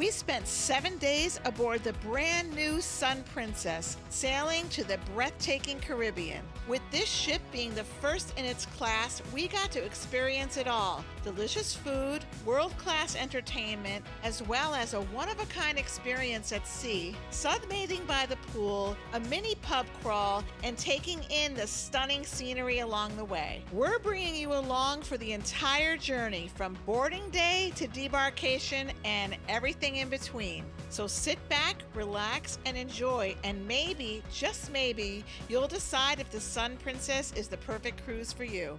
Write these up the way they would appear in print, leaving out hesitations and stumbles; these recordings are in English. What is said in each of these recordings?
We spent 7 days aboard the brand new Sun Princess, sailing to the breathtaking Caribbean. With this ship being the first in its class, we got to experience it all. Delicious food, world-class entertainment, as well as a one-of-a-kind experience at sea, sunbathing by the pool, a mini pub crawl, and taking in the stunning scenery along the way. We're bringing you along for the entire journey, from boarding day to debarkation and everything in between. So sit back, relax, and enjoy, and maybe, just maybe, you'll decide if the Sun Princess is the perfect cruise for you.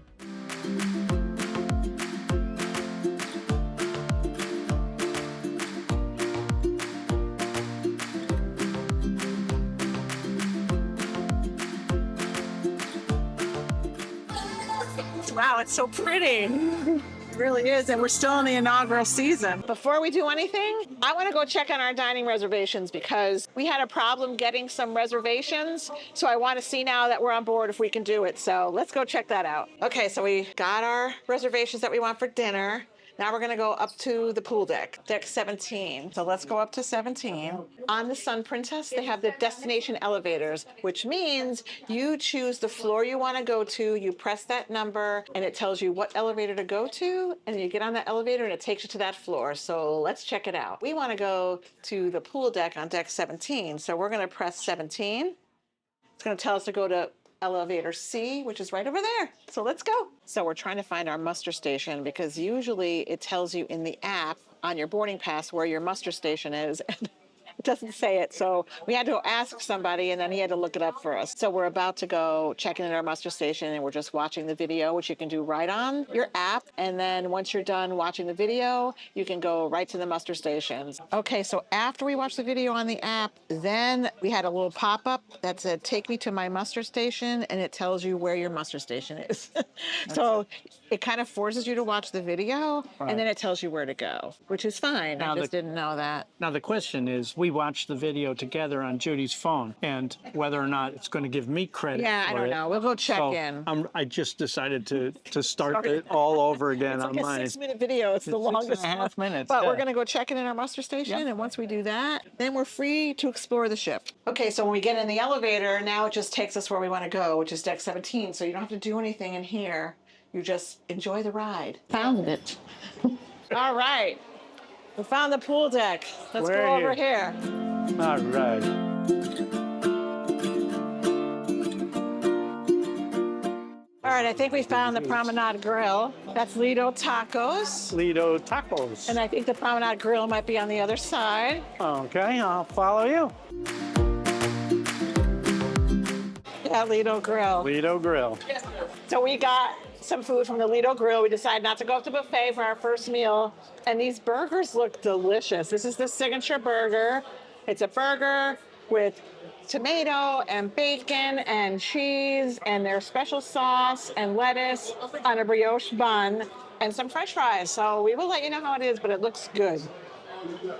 Wow, it's so pretty. It really is, and we're still in the inaugural season. Before we do anything, I want to go check on our dining reservations because we had a problem getting some reservations. So I want to see now that we're on board if we can do it. So let's go check that out. Okay, so we got our reservations that we want for dinner. Now we're going to go up to the pool deck, deck 17. So let's go up to 17. On the Sun Princess, they have the destination elevators, which means you choose the floor you want to go to, you press that number, and it tells you what elevator to go to, and you get on that elevator and it takes you to that floor. So let's check it out. We want to go to the pool deck on deck 17. So we're going to press 17. It's going to tell us to go to elevator C, which is right over there. So let's go. So we're trying to find our muster station because usually it tells you in the app on your boarding pass where your muster station is. And it doesn't say it. So we had to go ask somebody and then he had to look it up for us. So we're about to go check in at our muster station and we're just watching the video, which you can do right on your app. And then once you're done watching the video, you can go right to the muster stations. Okay, so after we watched the video on the app, then we had a little pop-up that said, take me to my muster station, and it tells you where your muster station is. So it kind of forces you to watch the video, and then it tells you where to go, which is fine. Now I just didn't know that. Now the question is, we watched the video together on Judy's phone, and whether or not it's going to give me credit. Yeah, I don't know. We'll go check in. I just decided to start it all over again It's on like mine. a 6-minute video. It's the longest 6.5 minutes. But yeah. we're going to go check in at our muster station, and once we do that, then we're free to explore the ship. Okay, so when we get in the elevator, now it just takes us where we want to go, which is deck 17. So you don't have to do anything in here. You just enjoy the ride. Found it. All right. We found the pool deck. Let's go over here. All right. All right, I think we found the Promenade Grill. That's Lido Tacos. Lido Tacos. And I think the Promenade Grill might be on the other side. Okay, I'll follow you. Yeah, Lido Grill. Lido Grill. So we got some food from the Lido Grill. We decided not to go up to buffet for our first meal. And these burgers look delicious. This is the signature burger. It's a burger with tomato and bacon and cheese and their special sauce and lettuce on a brioche bun and some french fries. So we will let you know how it is, but it looks good.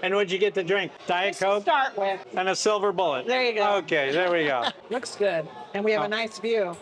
And what'd you get to drink? Diet Coke? Start with. And a silver bullet. There you go. Okay, there we go. Looks good. And we have a nice view.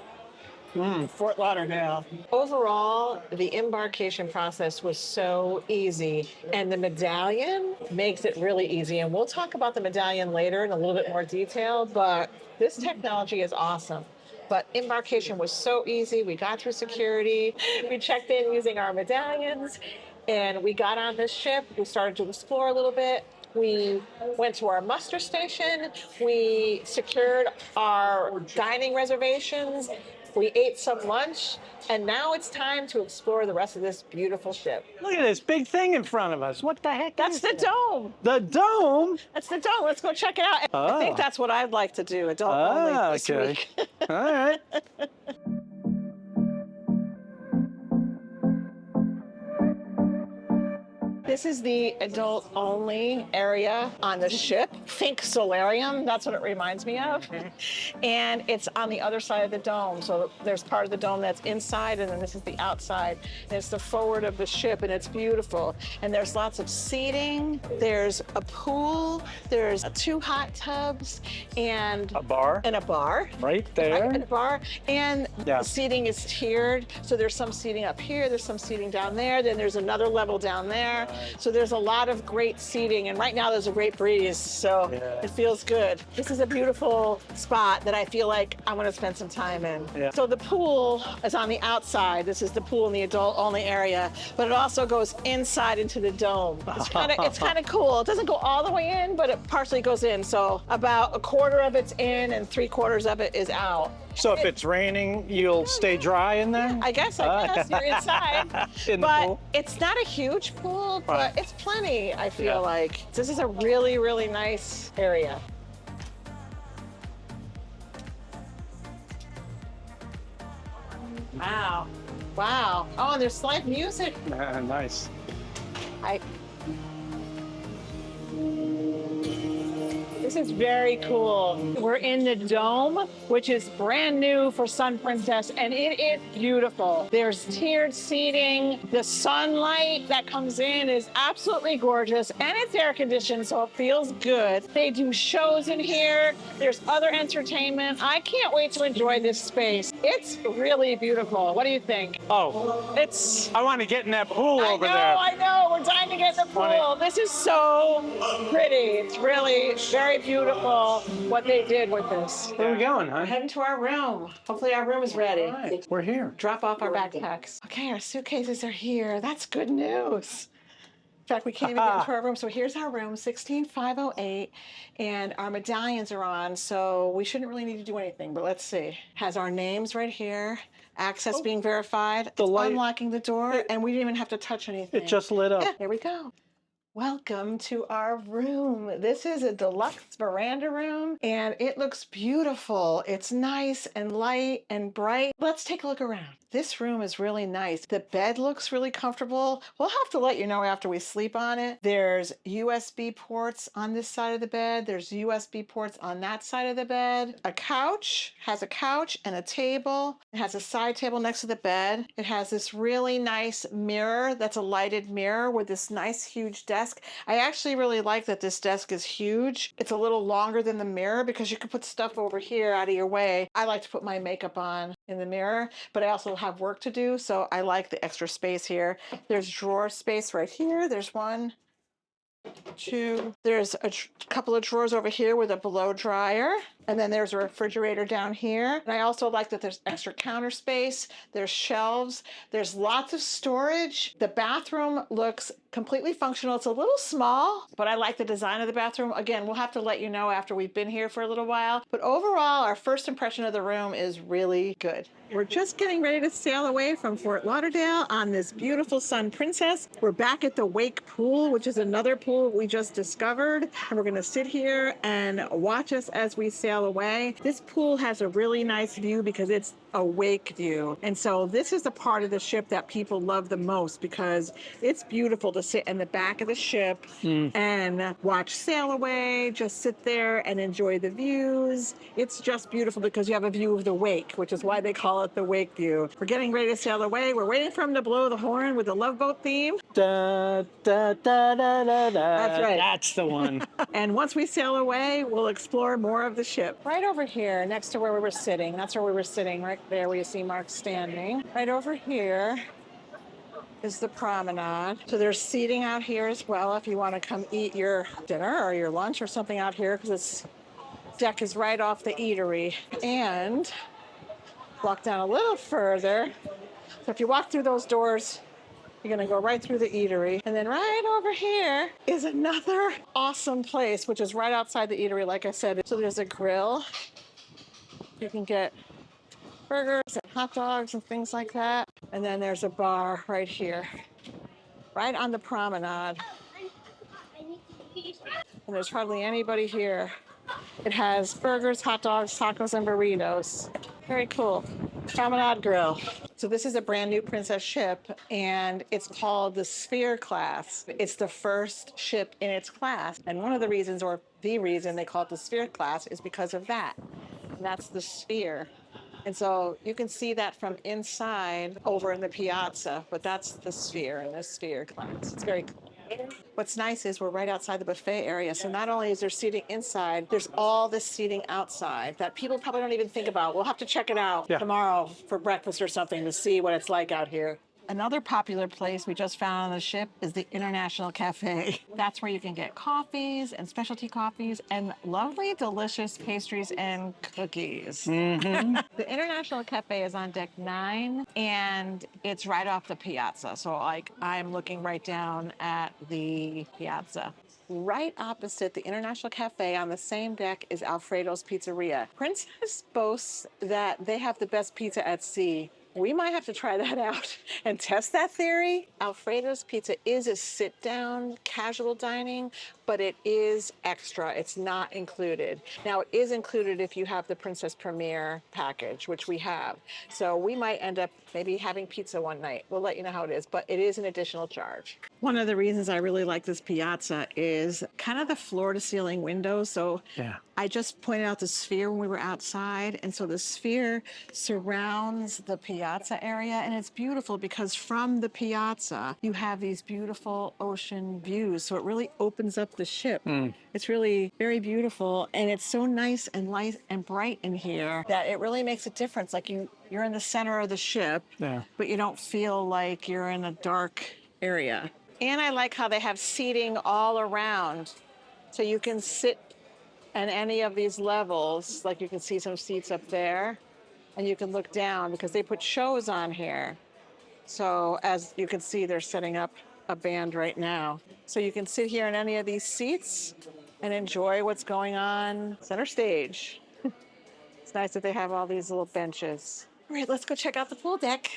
Fort Lauderdale. Overall, the embarkation process was so easy, and the Medallion makes it really easy. And we'll talk about the Medallion later in a little bit more detail, but this technology is awesome. But embarkation was so easy. We got through security. We checked in using our medallions, and we got on this ship. We started to explore a little bit. We went to our muster station. We secured our dining reservations. We ate some lunch, and now it's time to explore the rest of this beautiful ship. Look at this big thing in front of us. What the heck That's is the that? dome. The dome? That's the dome. Let's go check it out. I think that's what I'd like to do, adult only this week. All right. This is the adult-only area on the ship. Think solarium, that's what it reminds me of. And it's on the other side of the dome. So there's part of the dome that's inside, and then this is the outside. And it's the forward of the ship, and it's beautiful. And there's lots of seating. There's a pool. There's 2 hot tubs and A bar? And a bar. Right there. And a bar. And Yeah. the seating is tiered. So there's some seating up here. There's some seating down there. Then there's another level down there. So there's a lot of great seating, and right now there's a great breeze, so it feels good. This is a beautiful spot that I feel like I want to spend some time in. So the pool is on the outside. This is the pool in the adult-only area, but it also goes inside into the dome. It's kind of cool. It doesn't go all the way in, but it partially goes in. So about a quarter of it's in and 3/4 of it is out. So if it's raining, you'll stay dry in there? I guess you're inside. In the but pool? it's not a huge pool, but Right. it's plenty, I feel like. This is a really, really nice area. Wow. Wow. Oh, and there's live music. Nice. This is very cool. We're in the dome, which is brand new for Sun Princess, and it is beautiful. There's tiered seating. The sunlight that comes in is absolutely gorgeous, and it's air conditioned, so it feels good. They do shows in here. There's other entertainment. I can't wait to enjoy this space. It's really beautiful. What do you think? Oh, I want to get in that pool over there. I know. We're dying to get in the pool. This is so pretty. It's really very beautiful what they did with this. Where are we going, huh? We're heading to our room. Hopefully our room is ready. All right, we're here. Drop off our backpacks. Okay, our suitcases are here. That's good news. In fact, we can't even get into our room. So here's our room, 16508, and our medallions are on, so we shouldn't really need to do anything, but let's see. Has our names right here, access being verified, The it's light- unlocking the door, and we didn't even have to touch anything. It just lit up. Yeah, here we go. Welcome to our room. This is a deluxe veranda room, and it looks beautiful. It's nice and light and bright. Let's take a look around. This room is really nice. The bed looks really comfortable. We'll have to let you know after we sleep on it. There's USB ports on this side of the bed. There's USB ports on that side of the bed. A couch, has a couch and a table. It has a side table next to the bed. It has this really nice mirror that's a lighted mirror with this nice huge desk. I actually really like that this desk is huge. It's a little longer than the mirror because you can put stuff over here out of your way. I like to put my makeup on in the mirror, but I also have work to do, so I like the extra space here. There's drawer space right here. There's one, two. There's a couple of drawers over here with a blow dryer. And then there's a refrigerator down here. And I also like that there's extra counter space. There's shelves. There's lots of storage. The bathroom looks completely functional. It's a little small, but I like the design of the bathroom. Again, we'll have to let you know after we've been here for a little while. But overall, our first impression of the room is really good. We're just getting ready to sail away from Fort Lauderdale on this beautiful Sun Princess. We're back at the Wake Pool, which is another pool we just discovered. And we're gonna sit here and watch us as we sail away. This pool has a really nice view because it's a wake view. And so this is the part of the ship that people love the most because it's beautiful to sit in the back of the ship and watch sail away, just sit there and enjoy the views. It's just beautiful because you have a view of the wake, which is why they call it the wake view. We're getting ready to sail away. We're waiting for him to blow the horn with the Love Boat theme. Da, da, da, da, da, da. That's right. That's the one. And once we sail away, we'll explore more of the ship. Right over here, next to where we were sitting. That's where we were sitting, right there where you see Mark standing. Right over here is the promenade. So there's seating out here as well if you want to come eat your dinner or your lunch or something out here because this deck is right off the eatery. And walk down a little further. So if you walk through those doors, you're gonna go right through the eatery. And then right over here is another awesome place, which is right outside the eatery, like I said. So there's a grill. You can get burgers and hot dogs and things like that. And then there's a bar right here, right on the promenade. And there's hardly anybody here. It has burgers, hot dogs, tacos, and burritos. Very cool. Promenade Grill. So this is a brand new Princess ship, and it's called the Sphere class. It's the first ship in its class. And one of the reasons, or the reason they call it the Sphere class is because of that. And that's the Sphere. And so you can see that from inside over in the piazza, but that's the Sphere in the Sphere class. It's very cool. What's nice is we're right outside the buffet area. So not only is there seating inside, there's all this seating outside that people probably don't even think about. We'll have to check it out tomorrow for breakfast or something to see what it's like out here. Another popular place we just found on the ship is the International Cafe. That's where you can get coffees and specialty coffees and lovely, delicious pastries and cookies. The International Cafe is on deck 9 and it's right off the piazza. So like I'm looking right down at the piazza. Right opposite the International Cafe on the same deck is Alfredo's Pizzeria. Princess boasts that they have the best pizza at sea. We might have to try that out and test that theory. Alfredo's Pizza is a sit-down casual dining, but it is extra. It's not included. Now, it is included if you have the Princess Premier package, which we have. So we might end up maybe having pizza one night. We'll let you know how it is, but it is an additional charge. One of the reasons I really like this piazza is kind of the floor-to-ceiling windows. So Yeah. I just pointed out the sphere when we were outside, and so the sphere surrounds the piazza area, and it's beautiful because from the piazza you have these beautiful ocean views, so it really opens up the ship. It's really very beautiful, and it's so nice and light and bright in here that it really makes a difference. Like you're in the center of the ship, Yeah. but you don't feel like you're in a dark area. And I like how they have seating all around, so you can sit and any of these levels, like you can see some seats up there, and you can look down because they put shows on here. So as you can see, they're setting up a band right now. So you can sit here in any of these seats and enjoy what's going on center stage. It's nice that they have all these little benches. All right, let's go check out the pool deck.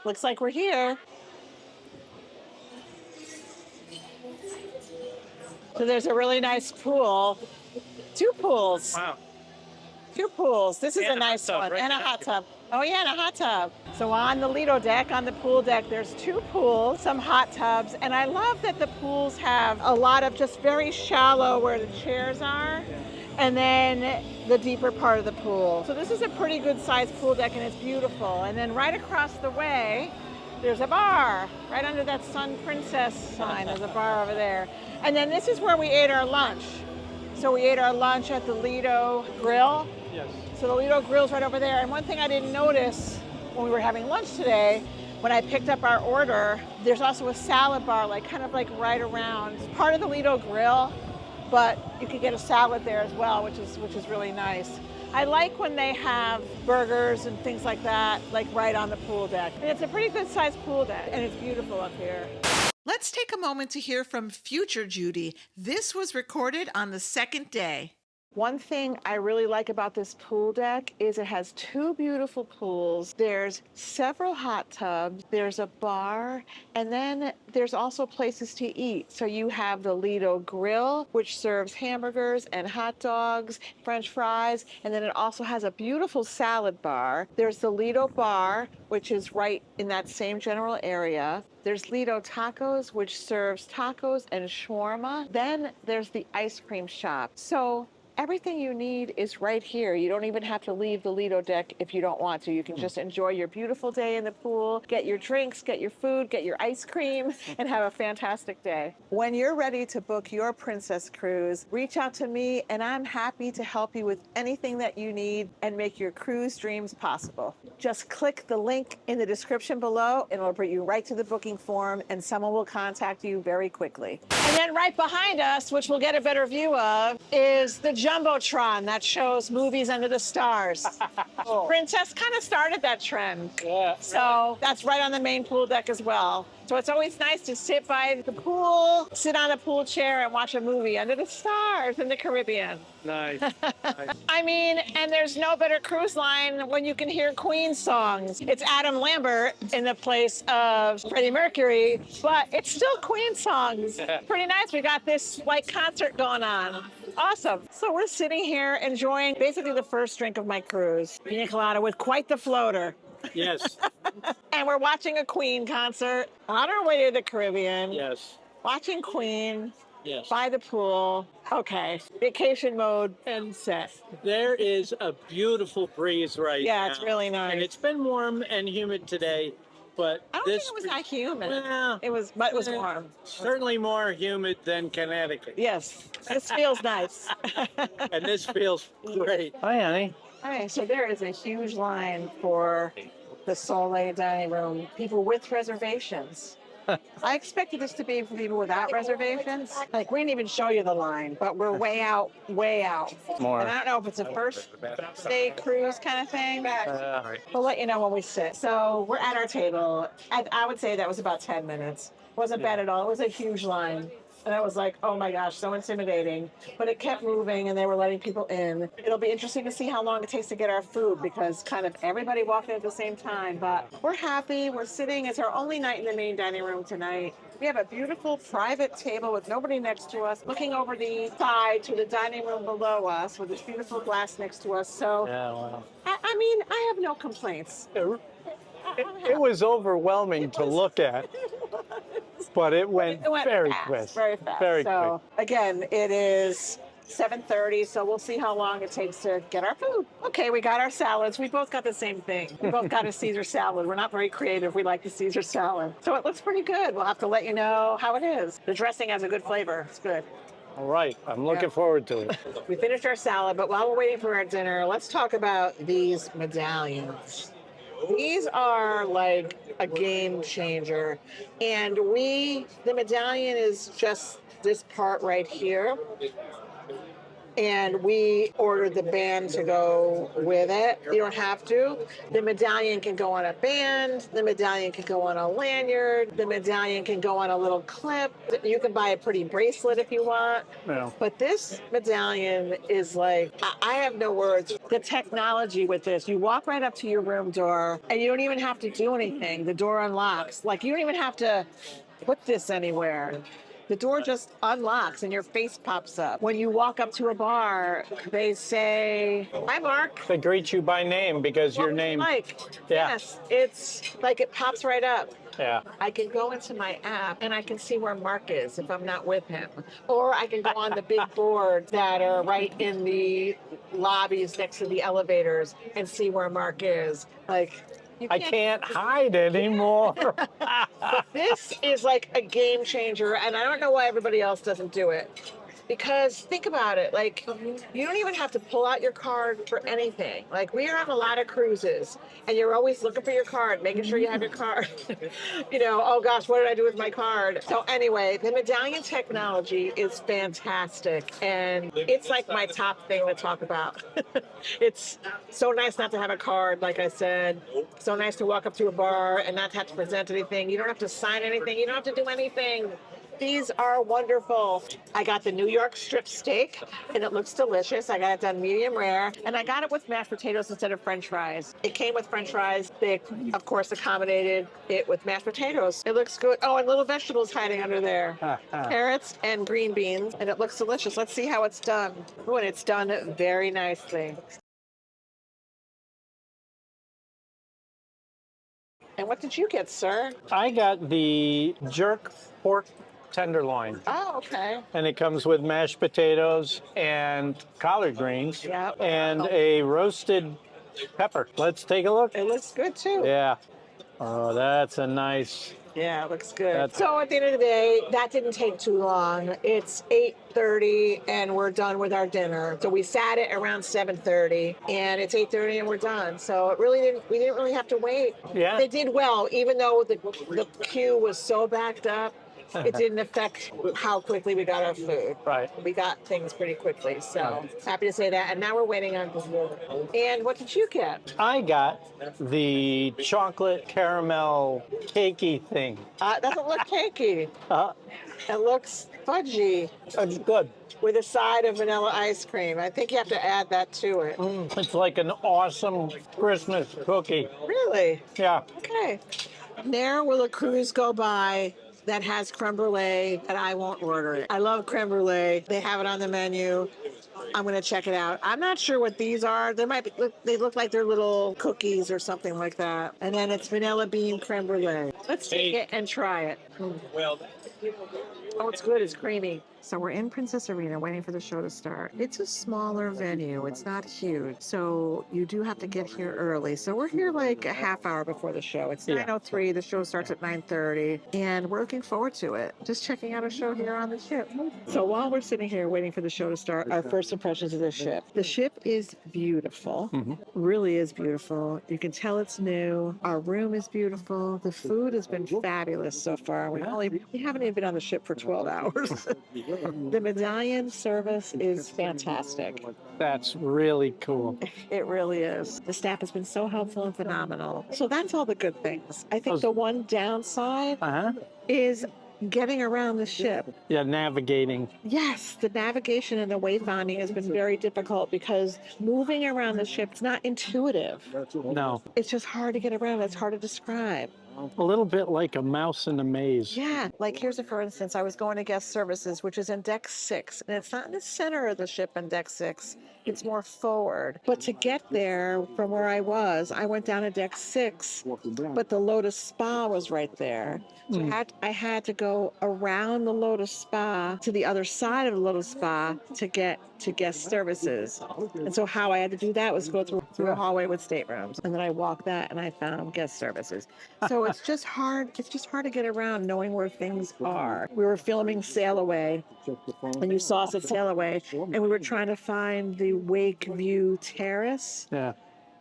Looks like we're here. So there's a really nice pool. 2 pools. Wow. 2 pools. This is And a a nice hot tub one. right And a behind hot you. tub. Oh yeah, and a hot tub. So on the Lido deck, on the pool deck, there's 2 pools, some hot tubs, and I love that the pools have a lot of just very shallow where the chairs are, and then the deeper part of the pool. So this is a pretty good sized pool deck and it's beautiful. And then right across the way, there's a bar. Right under that Sun Princess sign, there's a bar over there. And then this is where we ate our lunch. So we ate our lunch at the Lido Grill. Yes. So the Lido Grill's right over there. And one thing I didn't notice when we were having lunch today, when I picked up our order, there's also a salad bar, like kind of like right around. It's part of the Lido Grill, but you could get a salad there as well, which is really nice. I like when they have burgers and things like that, like right on the pool deck. And it's a pretty good sized pool deck, and it's beautiful up here. Let's take a moment to hear from future Judy. This was recorded on the 2nd day. One thing I really like about this pool deck is it has 2 beautiful pools. There's several hot tubs, there's a bar, and then there's also places to eat. So you have the Lido Grill, which serves hamburgers and hot dogs, French fries, and then it also has a beautiful salad bar. There's the Lido Bar, which is right in that same general area. There's Lido Tacos, which serves tacos and shawarma. Then there's the ice cream shop. So everything you need is right here. You don't even have to leave the Lido deck if you don't want to. You can just enjoy your beautiful day in the pool, get your drinks, get your food, get your ice cream, and have a fantastic day. When you're ready to book your Princess Cruise, reach out to me and I'm happy to help you with anything that you need and make your cruise dreams possible. Just click the link in the description below and it'll bring you right to the booking form and someone will contact you very quickly. And then right behind us, which we'll get a better view of, is the Jumbotron that shows movies under the stars. Oh. Princess kind of started that trend. Yeah. So that's right on the main pool deck as well. So it's always nice to sit by the pool, sit on a pool chair and watch a movie under the stars in the Caribbean. Nice. Nice. I mean, and there's no better cruise line when you can hear Queen songs. It's Adam Lambert in the place of Freddie Mercury, but it's still Queen songs. Pretty nice. We got this like concert going on. Awesome. So we're sitting here enjoying basically the first drink of my cruise. Pina colada with quite the floater. Yes. And we're watching a Queen concert on our way to the Caribbean. Yes. Watching Queen Yes. by the pool. Okay, vacation mode and set. There is a beautiful breeze right now. Yeah, it's really nice. And it's been warm and humid today, but I don't think it was that humid. Well, It was, but it was warm. certainly more humid than Connecticut. Yes, this feels nice. And this feels great. Hi, honey. Okay, so there is a huge line for the Soleil dining room. People with reservations. I expected this to be for people without reservations. Like, we didn't even show you the line, but we're way out, way out. More. And I don't know if it's a first day cruise kind of thing. We'll let you know when we sit. So we're at our table. I would say that was about 10 minutes. Wasn't bad at all. It was a huge line. And I was like, oh my gosh, so intimidating. But it kept moving and they were letting people in. It'll be interesting to see how long it takes to get our food because kind of everybody walked in at the same time. But we're happy. We're sitting. It's our only night in the main dining room tonight. We have a beautiful private table with nobody next to us, looking over the side to the dining room below us with this beautiful glass next to us. So, Yeah, wow. I mean, I have no complaints. It was overwhelming to look at, but it went very fast, quick. very fast. Very So quick. again, it is 7:30, so we'll see how long it takes to get our food. Okay, we got our salads. We both got the same thing. We both got a Caesar salad. We're not very creative. We like the Caesar salad. So it looks pretty good. We'll have to let you know how it is. The dressing has a good flavor. It's good. All right, I'm looking forward to it. We finished our salad, but while we're waiting for our dinner, let's talk about these medallions. These are like a game changer. And the medallion is just this part right here. And we ordered the band to go with it. You don't have to. The medallion can go on a band. The medallion can go on a lanyard. The medallion can go on a little clip. You can buy a pretty bracelet if you want. Yeah. But this medallion is like, I have no words. The technology with this, you walk right up to your room door and you don't even have to do anything. The door unlocks. Like, you don't even have to put this anywhere. The door just unlocks and your face pops up. When you walk up to a bar, they say, "Hi, Mark." They greet you by name because What your would you name. like? Yeah. Yes, it's like it pops right up. Yeah. I can go into my app and I can see where Mark is if I'm not with him. Or I can go on the big boards that are right in the lobbies next to the elevators and see where Mark is. Like, I can't hide anymore. But this is like a game changer, and I don't know why everybody else doesn't do it. Because think about it, like, you don't even have to pull out your card for anything. Like, we are on a lot of cruises, and you're always looking for your card, making sure you have your card. Oh gosh, what did I do with my card? So anyway, the medallion technology is fantastic, and it's like my top thing to talk about. It's so nice not to have a card, like I said. So nice to walk up to a bar and not have to present anything. You don't have to sign anything. You don't have to do anything. These are wonderful. I got the New York strip steak, and it looks delicious. I got it done medium rare, and I got it with mashed potatoes instead of French fries. It came with French fries. They, of course, accommodated it with mashed potatoes. It looks good. Oh, and little vegetables hiding under there. Carrots and green beans, and it looks delicious. Let's see how it's done. Oh, and it's done very nicely. And what did you get, sir? I got the jerk pork tenderloin. Oh, okay. And it comes with mashed potatoes and collard greens and a roasted pepper. Let's take a look. It looks good too. Yeah. Oh, that's a nice. Yeah, it looks good. So at the end of the day, that didn't take too long. It's 8:30 and we're done with our dinner. So we sat it around 7:30 and it's 8:30 and we're done. So we didn't really have to wait. Yeah. They did well, even though the queue was so backed up. It didn't affect how quickly we got our food. Right. We got things pretty quickly, so happy to say that. And now we're waiting on dessert. And what did you get? I got the chocolate caramel cakey thing. It doesn't look cakey. It looks fudgy. It's good. With a side of vanilla ice cream. I think you have to add that to it. It's like an awesome Christmas cookie. Really? Yeah. Okay. Ne'er will a cruise go by that has creme brulee that I won't order it. I love creme brulee. They have it on the menu. I'm going to check it out. I'm not sure what these are. They look like they're little cookies or something like that. And then it's vanilla bean creme brulee. Let's take it and try it. Oh, it's good. It's creamy. So we're in Princess Arena waiting for the show to start. It's a smaller venue. It's not huge. So you do have to get here early. So we're here like a half hour before the show. It's 9:03. The show starts at 9:30. And we're looking forward to it. Just checking out a show here on the ship. So while we're sitting here waiting for the show to start, our first impressions of the ship. The ship is beautiful. Really is beautiful. You can tell it's new. Our room is beautiful. The food has been fabulous so far. We haven't even been on the ship for 12 hours. The Medallion service is fantastic. That's really cool. It really is. The staff has been so helpful and phenomenal. So that's all the good things. I think the one downside is getting around the ship. Yeah, navigating. Yes, the navigation and the wayfinding has been very difficult because moving around the ship is not intuitive. No. It's just hard to get around. It's hard to describe. A little bit like a mouse in a maze. Yeah, like here's a for instance, I was going to guest services, which is in deck 6, and it's not in the center of the ship in deck 6. It's more forward. But to get there from where I was, I went down to deck 6, but the Lotus Spa was right there. So I had to go around the Lotus Spa to the other side of the Lotus Spa to get to guest services. And so how I had to do that was go through a hallway with staterooms. And then I walked that and I found guest services. So it's just hard. It's just hard to get around knowing where things are. We were filming Sail Away, and you saw us at Sail Away, and we were trying to find the Wake View Terrace. Yeah.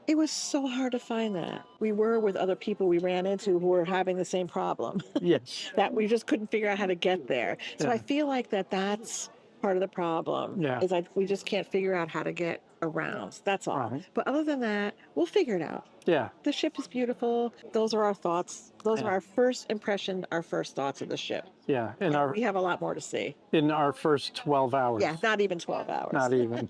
It was so hard to find that. We were with other people we ran into who were having the same problem. Yes. That we just couldn't figure out how to get there. So I feel like that's part of the problem. Yeah. Is we just can't figure out how to get around. That's all. Right. But other than that, we'll figure it out. Yeah. The ship is beautiful. Those are our thoughts. Those are our first impression, our first thoughts of the ship. Yeah. We have a lot more to see. In our first 12 hours. Yeah, not even 12 hours. Not even.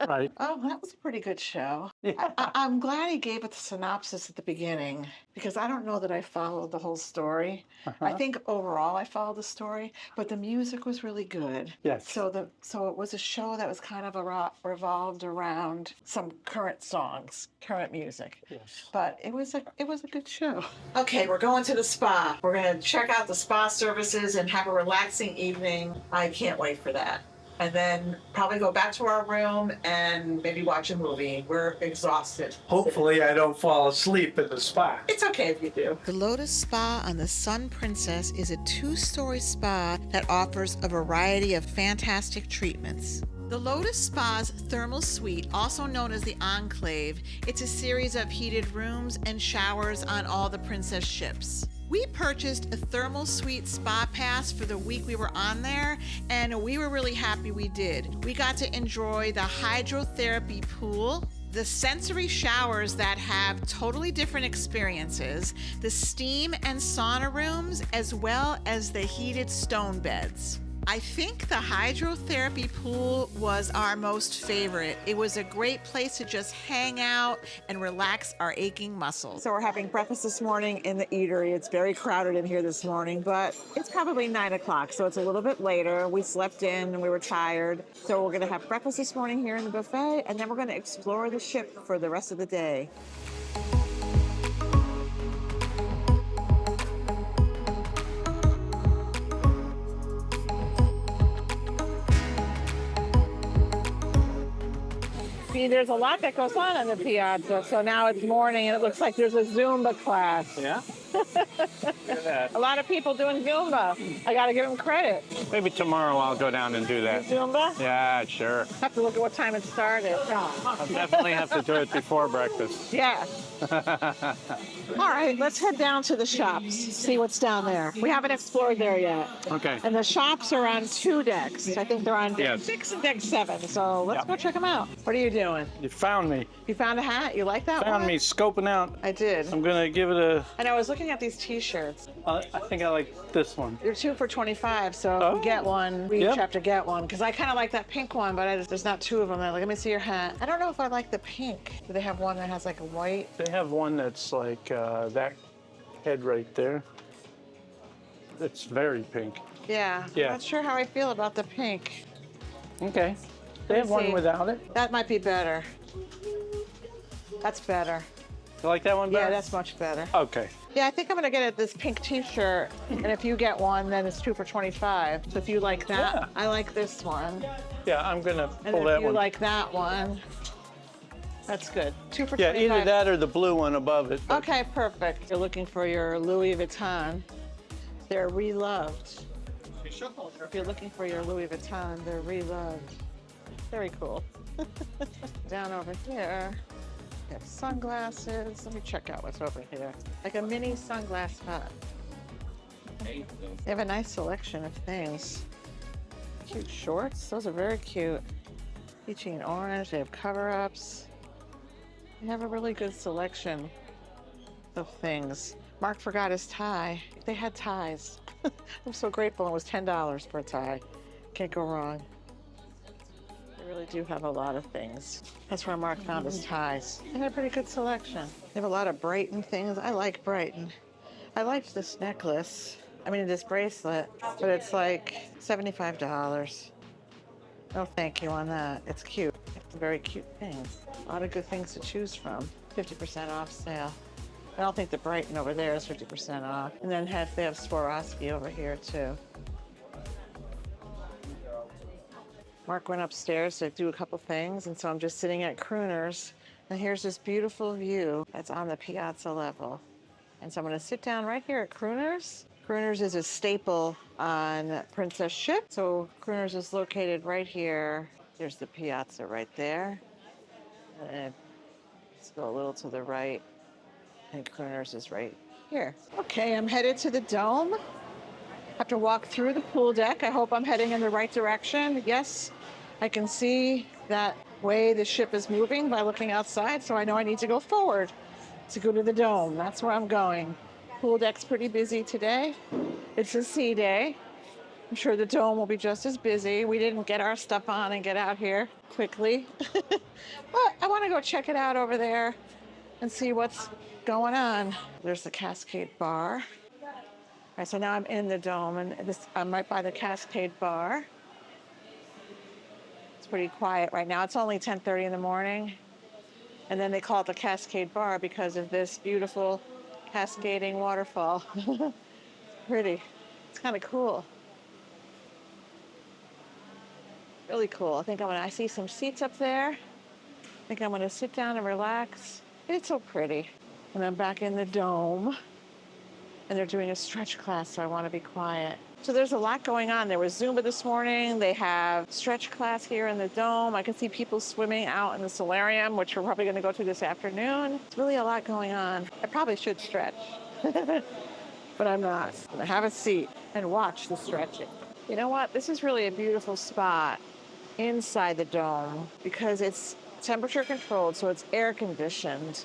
Right. Oh, that was a pretty good show. Yeah. I'm glad he gave it the synopsis at the beginning because I don't know that I followed the whole story. I think overall I followed the story, but the music was really good. Yes. So it was a show that was kind of revolved around some current songs, current music. Yes. But it was a good show. Okay, we're going to the spa. We're going to check out the spa services and have a relaxing evening. I can't wait for that. And then probably go back to our room and maybe watch a movie. We're exhausted. Hopefully I don't fall asleep in the spa. It's okay if you do. The Lotus Spa on the Sun Princess is a 2-story spa that offers a variety of fantastic treatments. The Lotus Spa's thermal suite, also known as the Enclave, it's a series of heated rooms and showers on all the Princess ships. We purchased a thermal suite spa pass for the week we were on there, and we were really happy we did. We got to enjoy the hydrotherapy pool, the sensory showers that have totally different experiences, the steam and sauna rooms, as well as the heated stone beds. I think the hydrotherapy pool was our most favorite. It was a great place to just hang out and relax our aching muscles. So we're having breakfast this morning in the eatery. It's very crowded in here this morning, but it's probably 9 o'clock, so it's a little bit later. We slept in and we were tired. So we're gonna have breakfast this morning here in the buffet, and then we're gonna explore the ship for the rest of the day. See, there's a lot that goes on the piazza. So now it's morning and it looks like there's a Zumba class. Yeah? Look at that. A lot of people doing Zumba. I got to give them credit. Maybe tomorrow I'll go down and do that. Zumba? Yeah, sure. Have to look at what time it started. I'll definitely have to do it before breakfast. Yeah. All right, let's head down to the shops, see what's down there. We haven't explored there yet. Okay. And the shops are on 2 decks. I think they're on deck Yes. 6 and deck 7. So let's go check them out. What are you doing? You found me. You found a hat? You like that one? Found me scoping out. I did. I'm going to give it a... And I was looking at these t-shirts. I think I like this one. They're 2 for $25, so if we get one, we each have to get one. Because I kind of like that pink one, but there's not 2 of them. Like, let me see your hat. I don't know if I like the pink. Do they have one that has like a white? They have one that's like that head right there. It's very pink. Yeah. Yeah. I'm not sure how I feel about the pink. Okay. They have Let me one see. without it. That might be better. That's better. You like that one better? Yeah, that's much better. Okay. Yeah, I think I'm gonna get this pink t-shirt, and if you get one, then it's 2 for $25. So if you like that, Yeah. I like this one. Yeah, I'm gonna And pull if that you one. like that one, that's good. 2 for Yeah, 25. either that or the blue one above it. but- Okay, perfect. You're looking for your Louis Vuitton. They're reloved. If you're looking for your Louis Vuitton, they're reloved. Very cool. Down over here, we have sunglasses. Let me check out what's over here. Like a mini sunglass hut. They have a nice selection of things. Cute shorts. Those are very cute. Peachy and orange. They have cover-ups. They have a really good selection of things. Mark forgot his tie. They had ties. I'm so grateful. It was $10 for a tie. Can't go wrong. They really do have a lot of things. That's where Mark found his ties. They had a pretty good selection. They have a lot of Brighton things. I like Brighton. I liked this necklace. I mean, this bracelet, but it's like $75. No thank you on that. It's cute. It's very cute things. A lot of good things to choose from. 50% off sale. I don't think the Brighton over there is 50% off. And then they have Swarovski over here too. Mark went upstairs to do a couple things, and so I'm just sitting at Crooners, and here's this beautiful view that's on the piazza level. And so I'm gonna sit down right here at Crooners. Crooners is a staple on Princess Ship. So Crooners is located right here. There's the piazza right there. And let's go a little to the right. And Crooners is right here. Okay, I'm headed to the Dome. Have to walk through the pool deck. I hope I'm heading in the right direction. Yes, I can see that way the ship is moving by looking outside, so I know I need to go forward to go to the Dome. That's where I'm going. Pool deck's pretty busy today. It's a sea day. I'm sure the Dome will be just as busy. We didn't get our stuff on and get out here quickly. But I want to go check it out over there and see what's going on. There's the Cascade Bar. All right, so now I'm in the Dome, and I'm right by the Cascade Bar. It's pretty quiet right now. It's only 10:30 in the morning. And then they call it the Cascade Bar because of this beautiful cascading waterfall. It's pretty. It's kind of cool. Really cool. I see some seats up there. I think I'm gonna sit down and relax. It's so pretty. And I'm back in the Dome. And they're doing a stretch class, so I want to be quiet. So there's a lot going on. There was Zumba this morning. They have stretch class here in the Dome. I can see people swimming out in the solarium, which we're probably going to go to this afternoon. It's really a lot going on. I probably should stretch, but I'm not. I'm going to have a seat and watch the stretching. You know what? This is really a beautiful spot inside the Dome because it's temperature controlled, so it's air conditioned.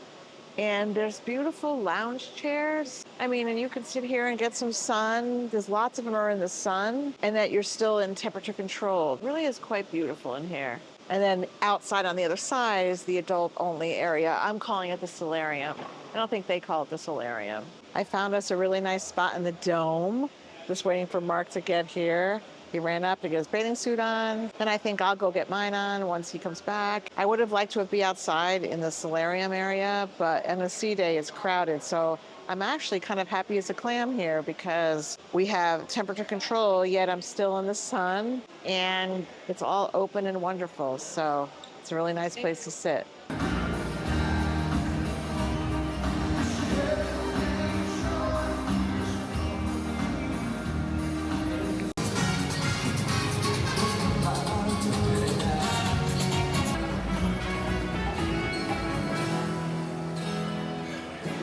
And there's beautiful lounge chairs. I mean, and you can sit here and get some sun. There's lots of them are in the sun, and that you're still in temperature control. It really is quite beautiful in here. And then outside on the other side is the adult only area. I'm calling it the solarium. I don't think they call it the solarium. I found us a really nice spot in the Dome. Just waiting for Mark to get here. He ran up to get his bathing suit on. And I think I'll go get mine on once he comes back. I would have liked to be outside in the solarium area, but on a sea day, it's crowded. So I'm actually kind of happy as a clam here because we have temperature control, yet I'm still in the sun and it's all open and wonderful. So it's a really nice place to sit.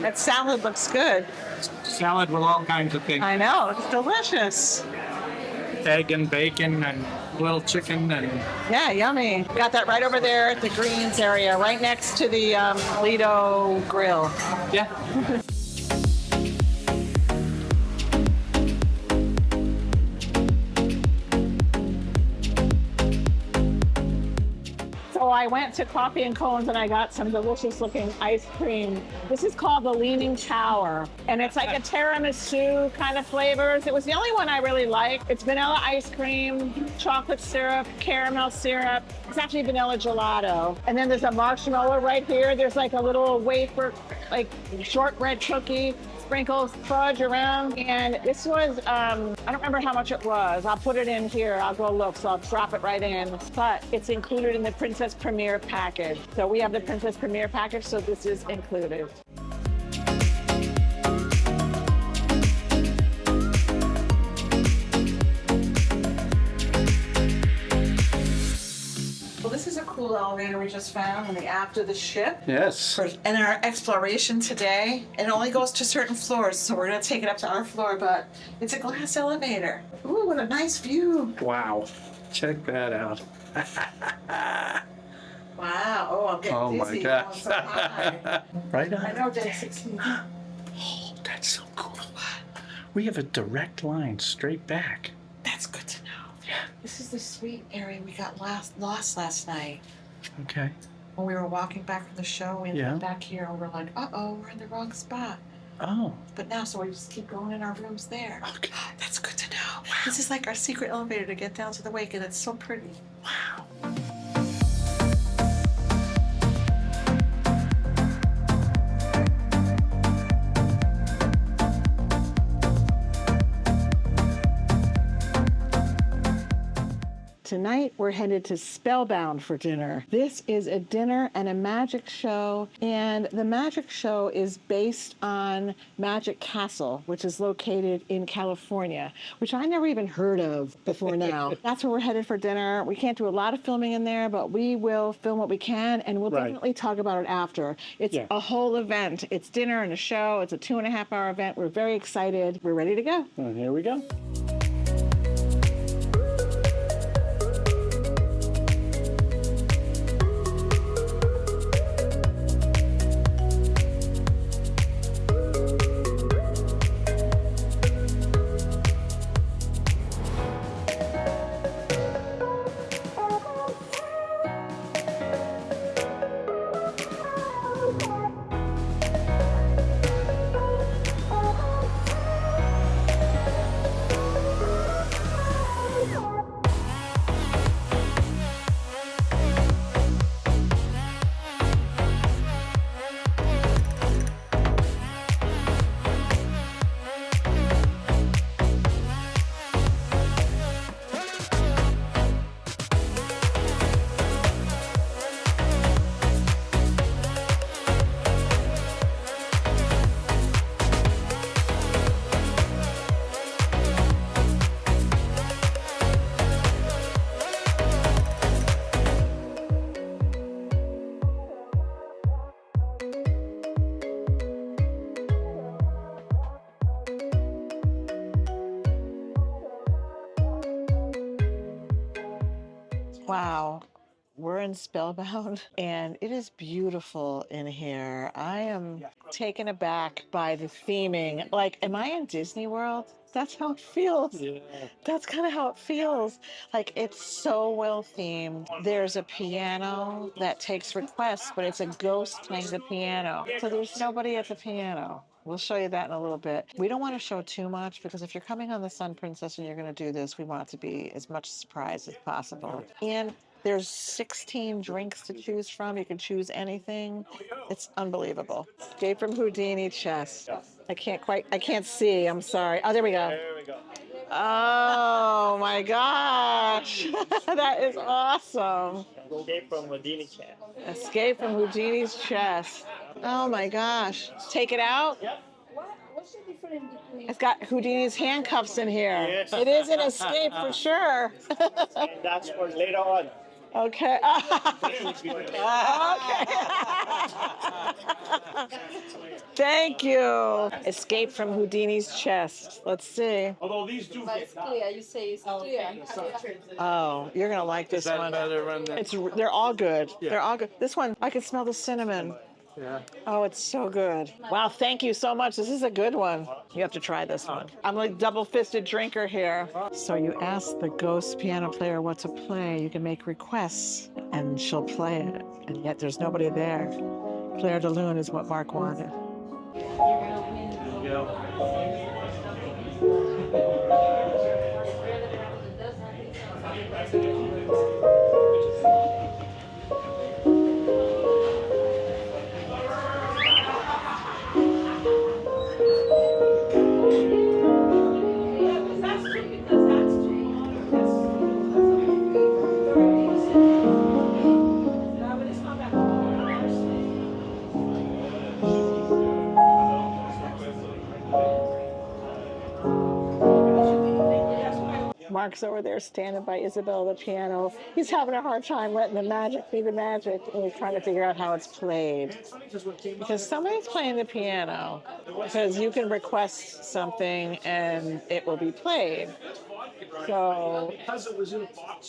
That salad looks good. Salad with all kinds of things. I know, it's delicious. Egg and bacon and little chicken and... Yeah, yummy. Got that right over there at the greens area, right next to the Lido grill. Yeah. So I went to Coffee and Cones and I got some delicious looking ice cream. This is called the Leaning Tower. And it's like a tiramisu kind of flavors. It was the only one I really liked. It's vanilla ice cream, chocolate syrup, caramel syrup. It's actually vanilla gelato. And then there's a marshmallow right here. There's like a little wafer, like shortbread cookie. Sprinkles fudge around, and this was I don't remember how much it was. I'll put it in here. I'll go look, so I'll drop it right in. But it's included in the Princess Premier package. So we have the Princess Premier package, so this is included. Well, this is a cool elevator we just found in the aft of the ship. Yes. In our exploration today, it only goes to certain floors, so we're gonna take it up to our floor, but it's a glass elevator. Ooh, what a nice view. Wow. Check that out. Wow, oh, I'm getting dizzy. My gosh. So high. Right on. I know, day 16. Oh, that's so cool. We have a direct line straight back. That's good to know. Yeah. This is the suite area we got lost last night. Okay. When we were walking back from the show, we Yeah. went back here and we're like, uh-oh, we're in the wrong spot. Oh. But now, so we just keep going in our rooms there. Okay. That's good to know. Wow. This is like our secret elevator to get down to the wake, and it's so pretty. Wow. Tonight, we're headed to Spellbound for dinner. This is a dinner and a magic show, and the magic show is based on Magic Castle, which is located in California, which I never even heard of before now. That's where we're headed for dinner. We can't do a lot of filming in there, but we will film what we can, and we'll definitely talk about it after. It's a whole event. It's dinner and a show. It's a 2.5-hour event. We're very excited. We're ready to go. Well, here we go. Wow. We're in Spellbound, and it is beautiful in here. I am taken aback by the theming. Like, am I in Disney World? That's how it feels. Yeah. That's kind of how it feels. Like, it's so well themed. There's a piano that takes requests, but it's a ghost playing the piano. So there's nobody at the piano. We'll show you that in a little bit. We don't want to show too much because if you're coming on the Sun Princess and you're going to do this, we want it to be as much surprise as possible. And there's 16 drinks to choose from. You can choose anything. It's unbelievable. Escape from Houdini chest. I can't see. I'm sorry. Oh, there we go. There we go. Oh my gosh. That is awesome. Escape from Houdini's chest. Escape from Houdini's chest. Oh my gosh. Take it out? Yep. What's the difference between? It's got Houdini's handcuffs in here. Yes. It is an escape for sure. And that's for later on. Okay. Okay. Thank you. Escape from Houdini's chest. Let's see. Although these two But it's clear. You say it's clear. Oh, you're gonna like this one. They're all good. They're all good. This one, I can smell the cinnamon. Yeah. Oh, it's so good. Wow, thank you so much. This is a good one. You have to try this one. I'm like double-fisted drinker here. So you ask the ghost piano player what to play. You can make requests, and she'll play it. And yet there's nobody there. Claire de Lune is what Mark wanted. Mark's over there standing by Isabel, the piano. He's having a hard time letting the magic be the magic, and he's trying to figure out how it's played. Because somebody's playing the piano, because you can request something and it will be played. So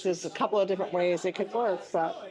there's a couple of different ways it could work, but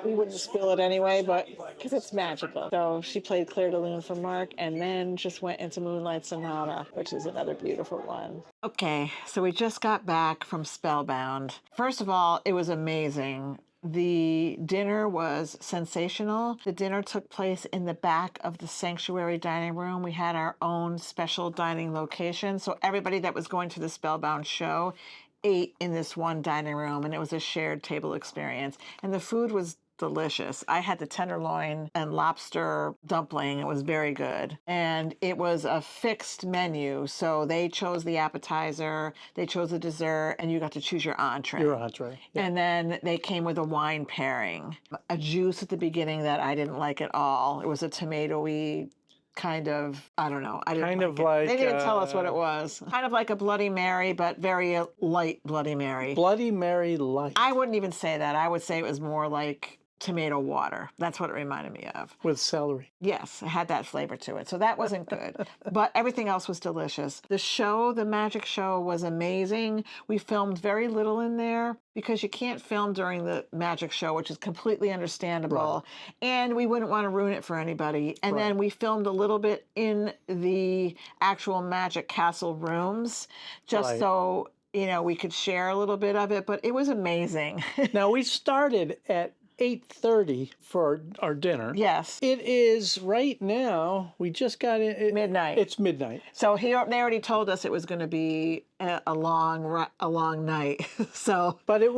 we wouldn't spill it anyway, but because it's magical. So she played Claire de Lune for Mark and then just went into Moonlight Sonata, which is another beautiful one. Okay, so we just got back from Spellbound. First of all, it was amazing. The dinner was sensational. The dinner took place in the back of the sanctuary dining room. We had our own special dining location. So everybody that was going to the Spellbound show ate in this one dining room, and it was a shared table experience. And the food was delicious. I had the tenderloin and lobster dumpling. It was very good. And it was a fixed menu. So they chose the appetizer, they chose the dessert, and you got to choose your entree. Your entree. Yeah. And then they came with a wine pairing. A juice at the beginning that I didn't like at all. It was a tomatoey kind of, I don't know. I didn't Kind of it. like, They didn't tell us what it was. Kind of like a Bloody Mary, but very light Bloody Mary. Bloody Mary light. I wouldn't even say that. I would say it was more like tomato water. That's what it reminded me of. With celery. Yes, it had that flavor to it. So that wasn't good. But everything else was delicious. The show, the magic show, was amazing. We filmed very little in there because you can't film during the magic show, which is completely understandable. Right. And we wouldn't want to ruin it for anybody. And then we filmed a little bit in the actual Magic Castle rooms, just so, you know, we could share a little bit of it. But it was amazing. Now, we started at 8:30 for our dinner. Yes. It is right now, we just got in. Midnight. It's midnight. So they already told us it was going to be a long night. So. But it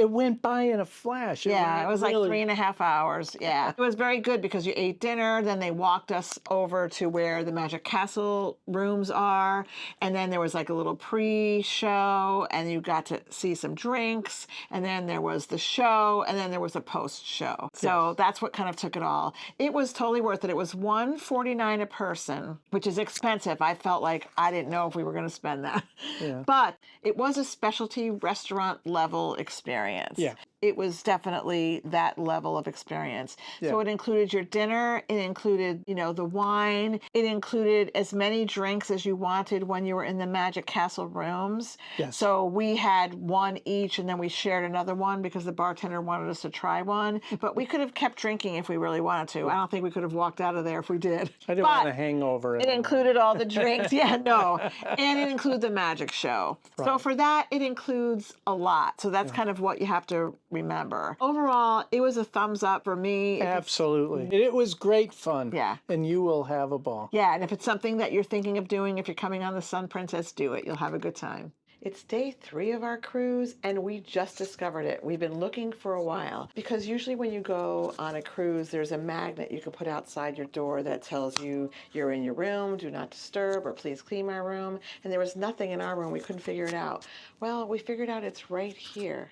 went by in a flash. It was really like 3.5 hours. Yeah. It was very good because you ate dinner, then they walked us over to where the Magic Castle rooms are, and then there was like a little pre-show, and you got to see some drinks, and then there was the show, and then there was a post-show. So that's what kind of took it all. It was totally worth it. It was $149 a person, which is expensive. I felt like I didn't know if we were going to spend that. Yeah. But it was a specialty restaurant level experience. Yeah. It was definitely that level of experience. Yeah. So it included your dinner, it included, you know, the wine, it included as many drinks as you wanted when you were in the Magic Castle rooms. Yes. So we had one each, and then we shared another one because the bartender wanted us to try one. But we could have kept drinking if we really wanted to. I don't think we could have walked out of there if we did. I didn't want a hangover. It included all the drinks. Yeah, no. And it included the magic show. Right. So for that, it includes a lot. So that's kind of what you have to remember. Overall, it was a thumbs up for me. Absolutely. It was great fun. Yeah. And you will have a ball. Yeah, and if it's something that you're thinking of doing, if you're coming on the Sun Princess, do it. You'll have a good time. It's day 3 of our cruise, and we just discovered it. We've been looking for a while, because usually when you go on a cruise, there's a magnet you can put outside your door that tells you you're in your room, do not disturb, or please clean my room. And there was nothing in our room. We couldn't figure it out. Well, we figured out it's right here.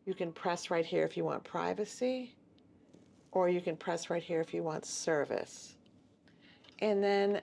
You can press right here if you want privacy, or you can press right here if you want service. And then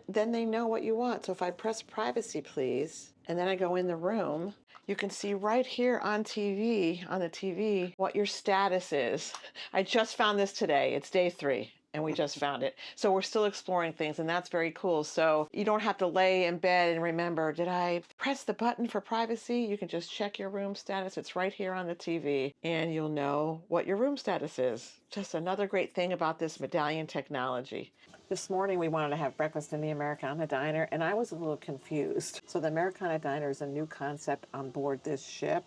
they know what you want. So if I press privacy, please, and then I go in the room, you can see right here on TV, what your status is. I just found this today. It's day 3. and we just found it. So we're still exploring things, and that's very cool. So you don't have to lay in bed and remember, did I press the button for privacy? You can just check your room status. It's right here on the TV, and you'll know what your room status is. Just another great thing about this Medallion technology. This morning we wanted to have breakfast in the Americana Diner, and I was a little confused. So the Americana Diner is a new concept on board this ship.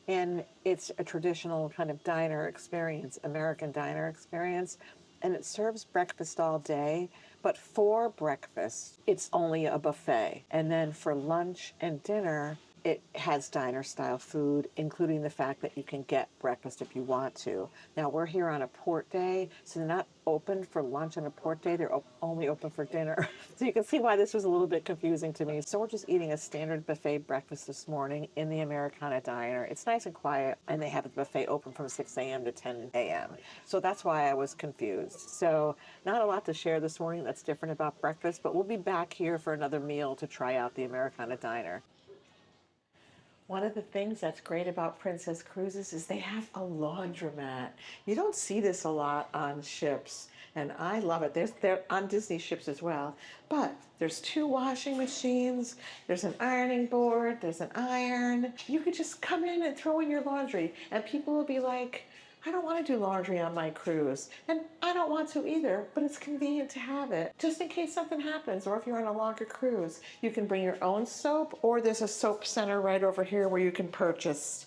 And it's a traditional kind of diner experience, American diner experience. And it serves breakfast all day. But for breakfast, it's only a buffet. And then for lunch and dinner, it has diner style food, including the fact that you can get breakfast if you want to. Now, we're here on a port day, so they're not open for lunch on a port day. They're only open for dinner. So you can see why this was a little bit confusing to me. So we're just eating a standard buffet breakfast this morning in the Americana Diner. It's nice and quiet, and they have the buffet open from 6 a.m. to 10 a.m. So that's why I was confused. So not a lot to share this morning that's different about breakfast, but we'll be back here for another meal to try out the Americana Diner. One of the things that's great about Princess Cruises is they have a laundromat. You don't see this a lot on ships, and I love it. They're on Disney ships as well, but there's 2 washing machines, there's an ironing board, there's an iron. You could just come in and throw in your laundry, and people will be like, I don't want to do laundry on my cruise, and I don't want to either, but it's convenient to have it. Just in case something happens, or if you're on a longer cruise, you can bring your own soap, or there's a soap center right over here where you can purchase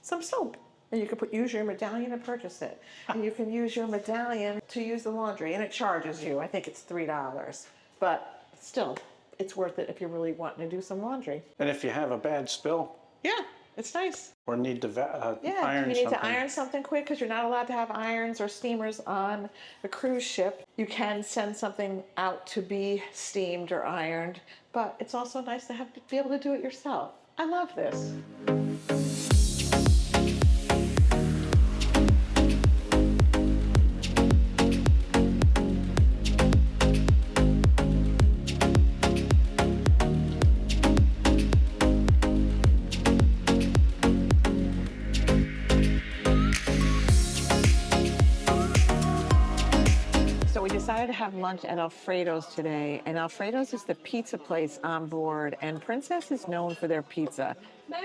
some soap. And you can use your medallion and purchase it. And you can use your medallion to use the laundry, and it charges you. I think it's $3. But still, it's worth it if you're really wanting to do some laundry. And if you have a bad spill, Yeah, it's nice. or need to iron Yeah, you need something. to iron something quick because you're not allowed to have irons or steamers on a cruise ship. You can send something out to be steamed or ironed, but it's also nice to be able to do it yourself. I love this. So we decided to have lunch at Alfredo's today, and Alfredo's is the pizza place on board, and Princess is known for their pizza.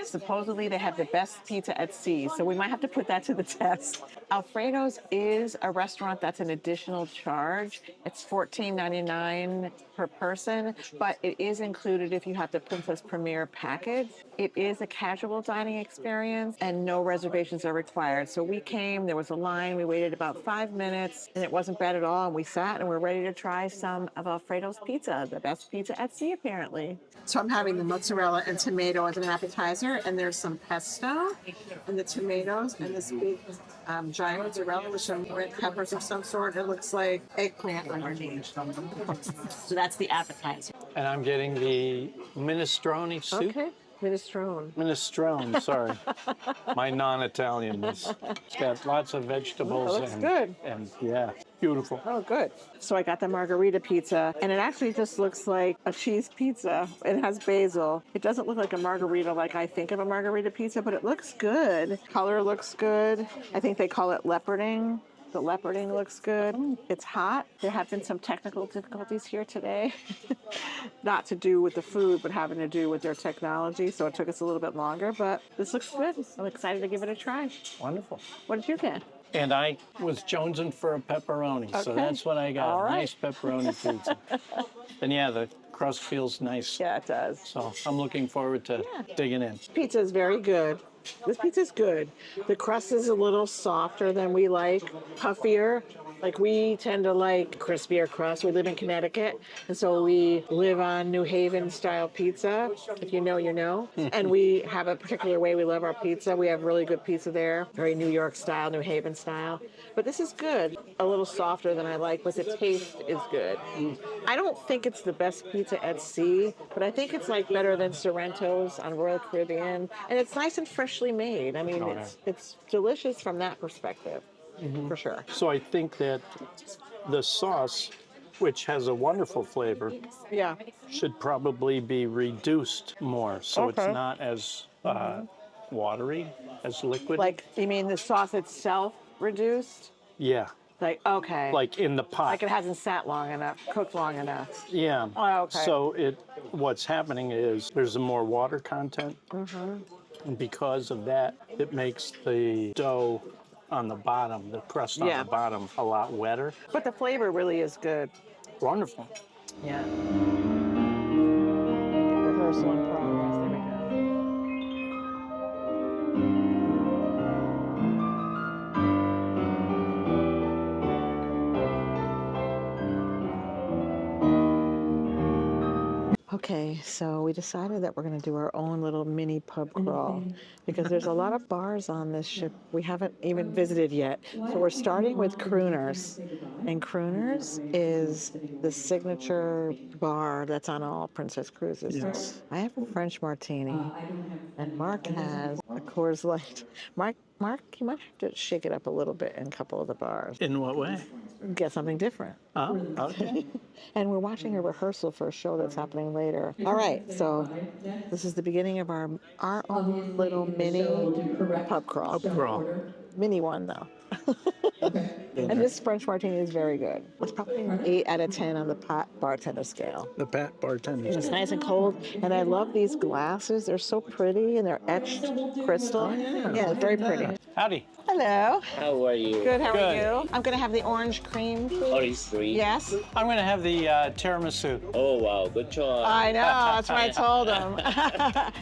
Supposedly they have the best pizza at sea, so we might have to put that to the test. Alfredo's is a restaurant that's an additional charge. It's $14.99 per person, but it is included if you have the Princess Premier package. It is a casual dining experience, and no reservations are required. So we came, there was a line, we waited about 5 minutes, and it wasn't bad at all, and we sat and we're ready to try some of Alfredo's pizza, the best pizza at sea apparently. So I'm having the mozzarella and tomato as an appetizer, and there's some pesto and the tomatoes and this big giant mozzarella with some red peppers of some sort. It looks like eggplant underneath. So that's the appetizer. And I'm getting the minestrone soup. Okay. Minestrone. Minestrone, sorry. My non-Italian-ness. It's got lots of vegetables. Oh, it looks good. And yeah, beautiful. Oh, good. So I got the margarita pizza, and it actually just looks like a cheese pizza. It has basil. It doesn't look like a margarita like I think of a margarita pizza, but it looks good. Color looks good. I think they call it leoparding. The leoparding looks good. It's hot. There have been some technical difficulties here today. Not to do with the food, but having to do with their technology. So it took us a little bit longer, but this looks good. I'm excited to give it a try. Wonderful. What did you get? And I was jonesing for a pepperoni, so Okay. that's what I got. All right. Nice pepperoni pizza. And yeah, the crust feels nice. Yeah, it does. So I'm looking forward to digging in. Pizza is very good. This pizza's good. The crust is a little softer than we like, puffier. Like we tend to like crispier crust. We live in Connecticut, and so we live on New Haven style pizza. If you know, you know. And we have a particular way we love our pizza. We have really good pizza there, very New York style, New Haven style. But this is good. A little softer than I like, but the taste is good. I don't think it's the best pizza at sea, but I think it's like better than Sorrento's on Royal Caribbean, and it's nice and freshly made. I mean, it's delicious from that perspective. For sure. So I think that the sauce, which has a wonderful flavor, should probably be reduced more so it's not as watery, as liquid. Like, you mean the sauce itself reduced? Yeah. Like, okay. like in the pot. Like it hasn't sat long enough, cooked long enough. Yeah. Oh, okay. So what's happening is there's more water content, and because of that, it makes the dough on the bottom, the crust on the bottom, a lot wetter. But the flavor really is good. Wonderful. Yeah. Rehearsal in progress. There we go. Okay, so we decided that we're going to do our own little mini pub crawl because there's a lot of bars on this ship we haven't even visited yet. So we're starting with Crooners. And Crooners is the signature bar that's on all Princess Cruises. Yes. I have a French martini, and Mark has a Coors Light. Mark, you might have to shake it up a little bit in a couple of the bars. In what way? Get something different. Oh, okay. And we're watching a rehearsal for a show that's happening later. All right, so this is the beginning of our own little mini pub crawl. Pub crawl. Mini one, though. And this French martini is very good. It's probably an 8 out of 10 on the pot bartender scale. The Pat bartender. It's nice and cold, and I love these glasses. They're so pretty, and they're etched crystal. Yeah, it's very pretty. Howdy. Hello. How are you? Good, how are Good. you? I'm going to have the orange cream, please. Orange cream? Yes. I'm going to have the tiramisu. Oh, wow. Good choice. I know, that's what I told him.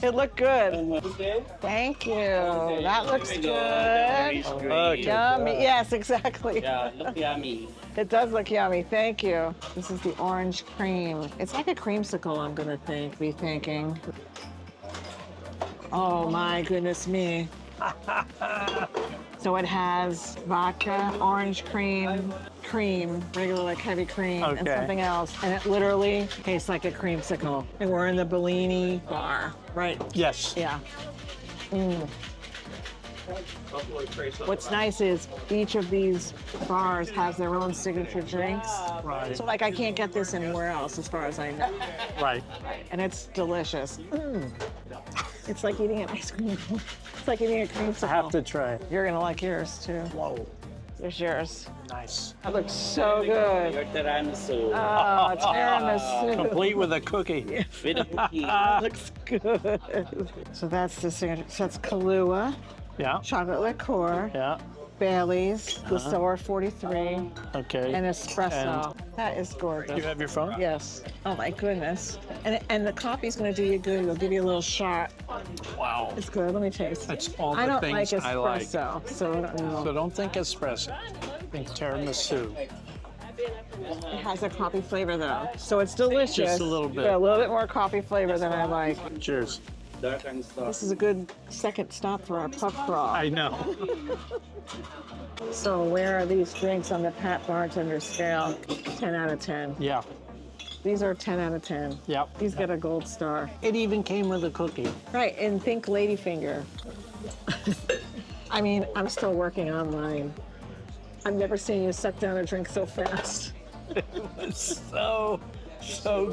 It looked good. Okay. Thank you. That looks good. Okay. Yummy. Yes, exactly. Yeah, look yummy. It does look yummy. Thank you. This is the orange cream. It's like a creamsicle, I'm going to be thinking. Oh, my goodness me. So it has vodka, orange cream, regular like heavy cream, and Okay. something else. And it literally tastes like a creamsicle. And we're in the Bellini bar, right? Yes. Yeah. What's nice is each of these bars has their own signature drinks. Right. So like I can't get this anywhere else as far as I know. Right. And it's delicious. It's like eating an ice cream. It's like eating a creamsicle. I have to try. You're gonna like yours too. Whoa. There's yours. Nice. That looks so good. Your tiramisu. Oh, tiramisu. Complete with a cookie. With a cookie. Looks good. So that's the signature. So that's Kahlua, Yeah. chocolate liqueur, Yeah. Bailey's, the Sour 43, Okay. and espresso. That is gorgeous. You have your phone? Yes. Oh my goodness. And the coffee's gonna do you good. It'll give you a little shot. Wow. It's good. Let me taste. That's all the I don't things like I like. espresso, so I don't know. So don't think espresso. Think tiramisu. It has a coffee flavor though, so it's delicious. Just a little bit. But a little bit more coffee flavor than I like. Cheers. Dark and soft. This is a good second stop for our pub crawl. I know. So where are these drinks on the Pat Bartender scale? 10 out of 10. Yeah. These are 10 out of 10. Yep. These get a gold star. It even came with a cookie. Right, and think ladyfinger. I mean, I'm still working on mine. I've never seen you set down a drink so fast. It's so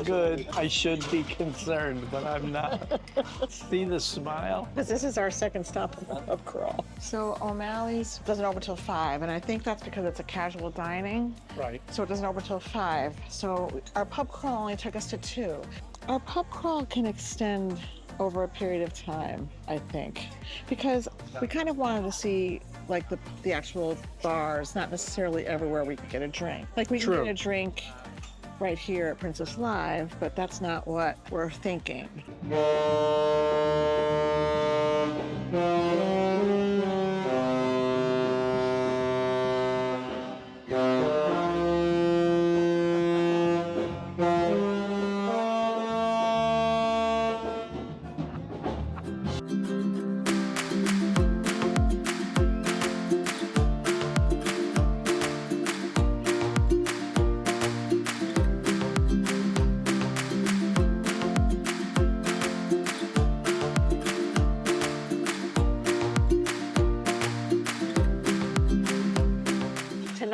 good. I should be concerned, but I'm not. See the smile? Because this is our second stop on the pub crawl. So O'Malley's doesn't open till 5, and I think that's because it's a casual dining. Right. So it doesn't open till 5. So our pub crawl only took us to 2. Our pub crawl can extend over a period of time, I think, because we kind of wanted to see like the actual bars, not necessarily everywhere we could get a drink. Like we can True. get a drink right here at Princess Live, but that's not what we're thinking.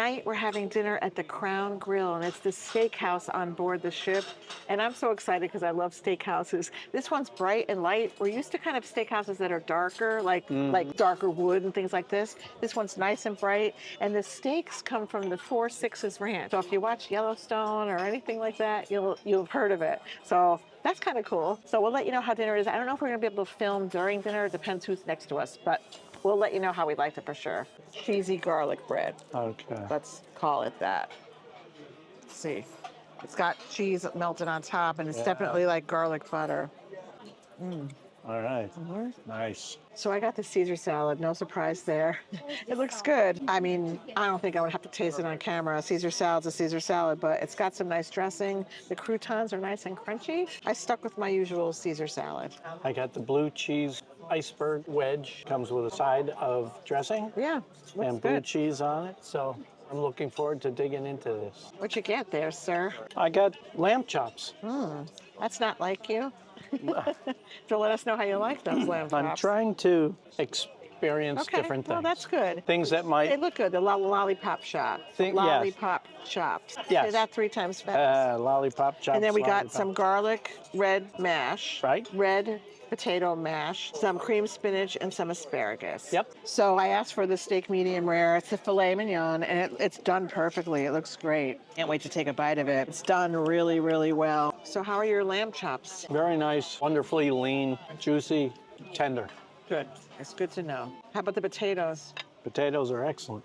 Tonight we're having dinner at the Crown Grill, and it's the steakhouse on board the ship. And I'm so excited because I love steakhouses. This one's bright and light. We're used to kind of steakhouses that are darker, like darker wood and things like this. This one's nice and bright, and the steaks come from the 4 Sixes Ranch. So if you watch Yellowstone or anything like that, you'll have heard of it. So that's kind of cool. So we'll let you know how dinner is. I don't know if we're gonna be able to film during dinner. It depends who's next to us, but we'll let you know how we liked it for sure. Cheesy garlic bread. Okay. Let's call it that. Let's see. It's got cheese melted on top, and it's definitely like garlic butter. All right. Nice. So I got the Caesar salad, no surprise there. It looks good. I mean, I don't think I would have to taste it on camera. Caesar salad's a Caesar salad, but it's got some nice dressing. The croutons are nice and crunchy. I stuck with my usual Caesar salad. I got the blue cheese iceberg wedge. Comes with a side of dressing. Yeah, looks And blue good. cheese on it. So I'm looking forward to digging into this. What'd you get there, sir? I got lamb chops. That's not like you. So let us know how you like those lamb chops. I'm trying to experience different things. Well, that's good. Things that They might look good. The lollipop shop. Yes. Lollipop chops. Yes. Say that 3 times fast. lollipop chops. And then we got lollipop. some garlic red mash. Right. Red potato mash, some cream spinach, and some asparagus. Yep. So I asked for the steak medium rare. It's the filet mignon, and it's done perfectly. It looks great. Can't wait to take a bite of it. It's done really, really well. So how are your lamb chops? Very nice, wonderfully lean, juicy, tender. Good. It's good to know. How about the potatoes? Potatoes are excellent.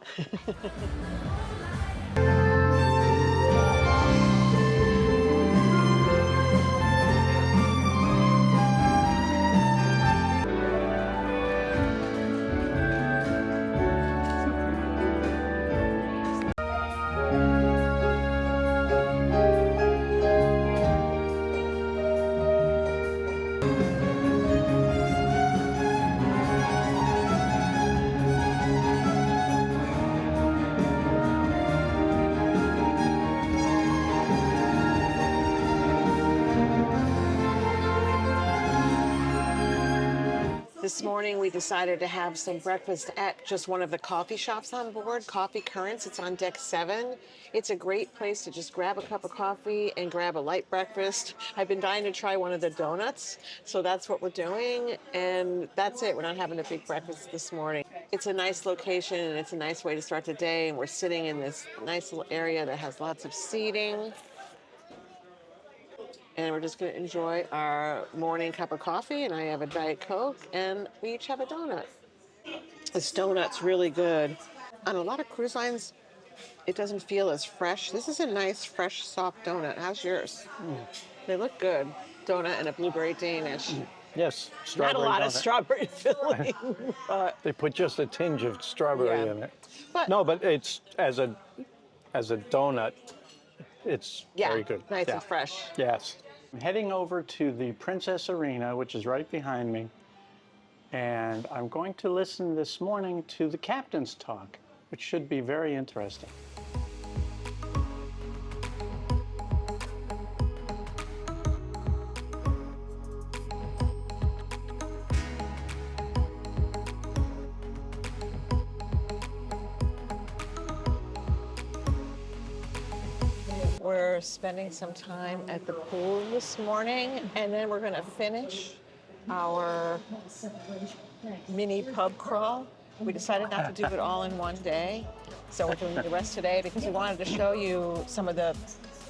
This morning we decided to have some breakfast at just one of the coffee shops on board, Coffee Currents. It's on deck 7. It's a great place to just grab a cup of coffee and grab a light breakfast. I've been dying to try one of the donuts, so that's what we're doing. And that's it. We're not having a big breakfast this morning. It's a nice location and it's a nice way to start the day. And we're sitting in this nice little area that has lots of seating. And we're just going to enjoy our morning cup of coffee, and I have a Diet Coke, and we each have a donut. This donut's really good. On a lot of cruise lines, it doesn't feel as fresh. This is a nice, fresh, soft donut. How's yours? They look good. Donut and a blueberry Danish. Yes, Not strawberry a lot of donut. strawberry filling, but They put just a tinge of strawberry Yeah. in it. But- No, but it's as a donut, it's yeah, very good. nice Yeah. and fresh. Yes. I'm heading over to the Princess Arena, which is right behind me, and I'm going to listen this morning to the captain's talk, which should be very interesting. We're spending some time at the pool this morning, and then we're going to finish our mini pub crawl. We decided not to do it all in one day, so we're doing the rest today because we wanted to show you some of the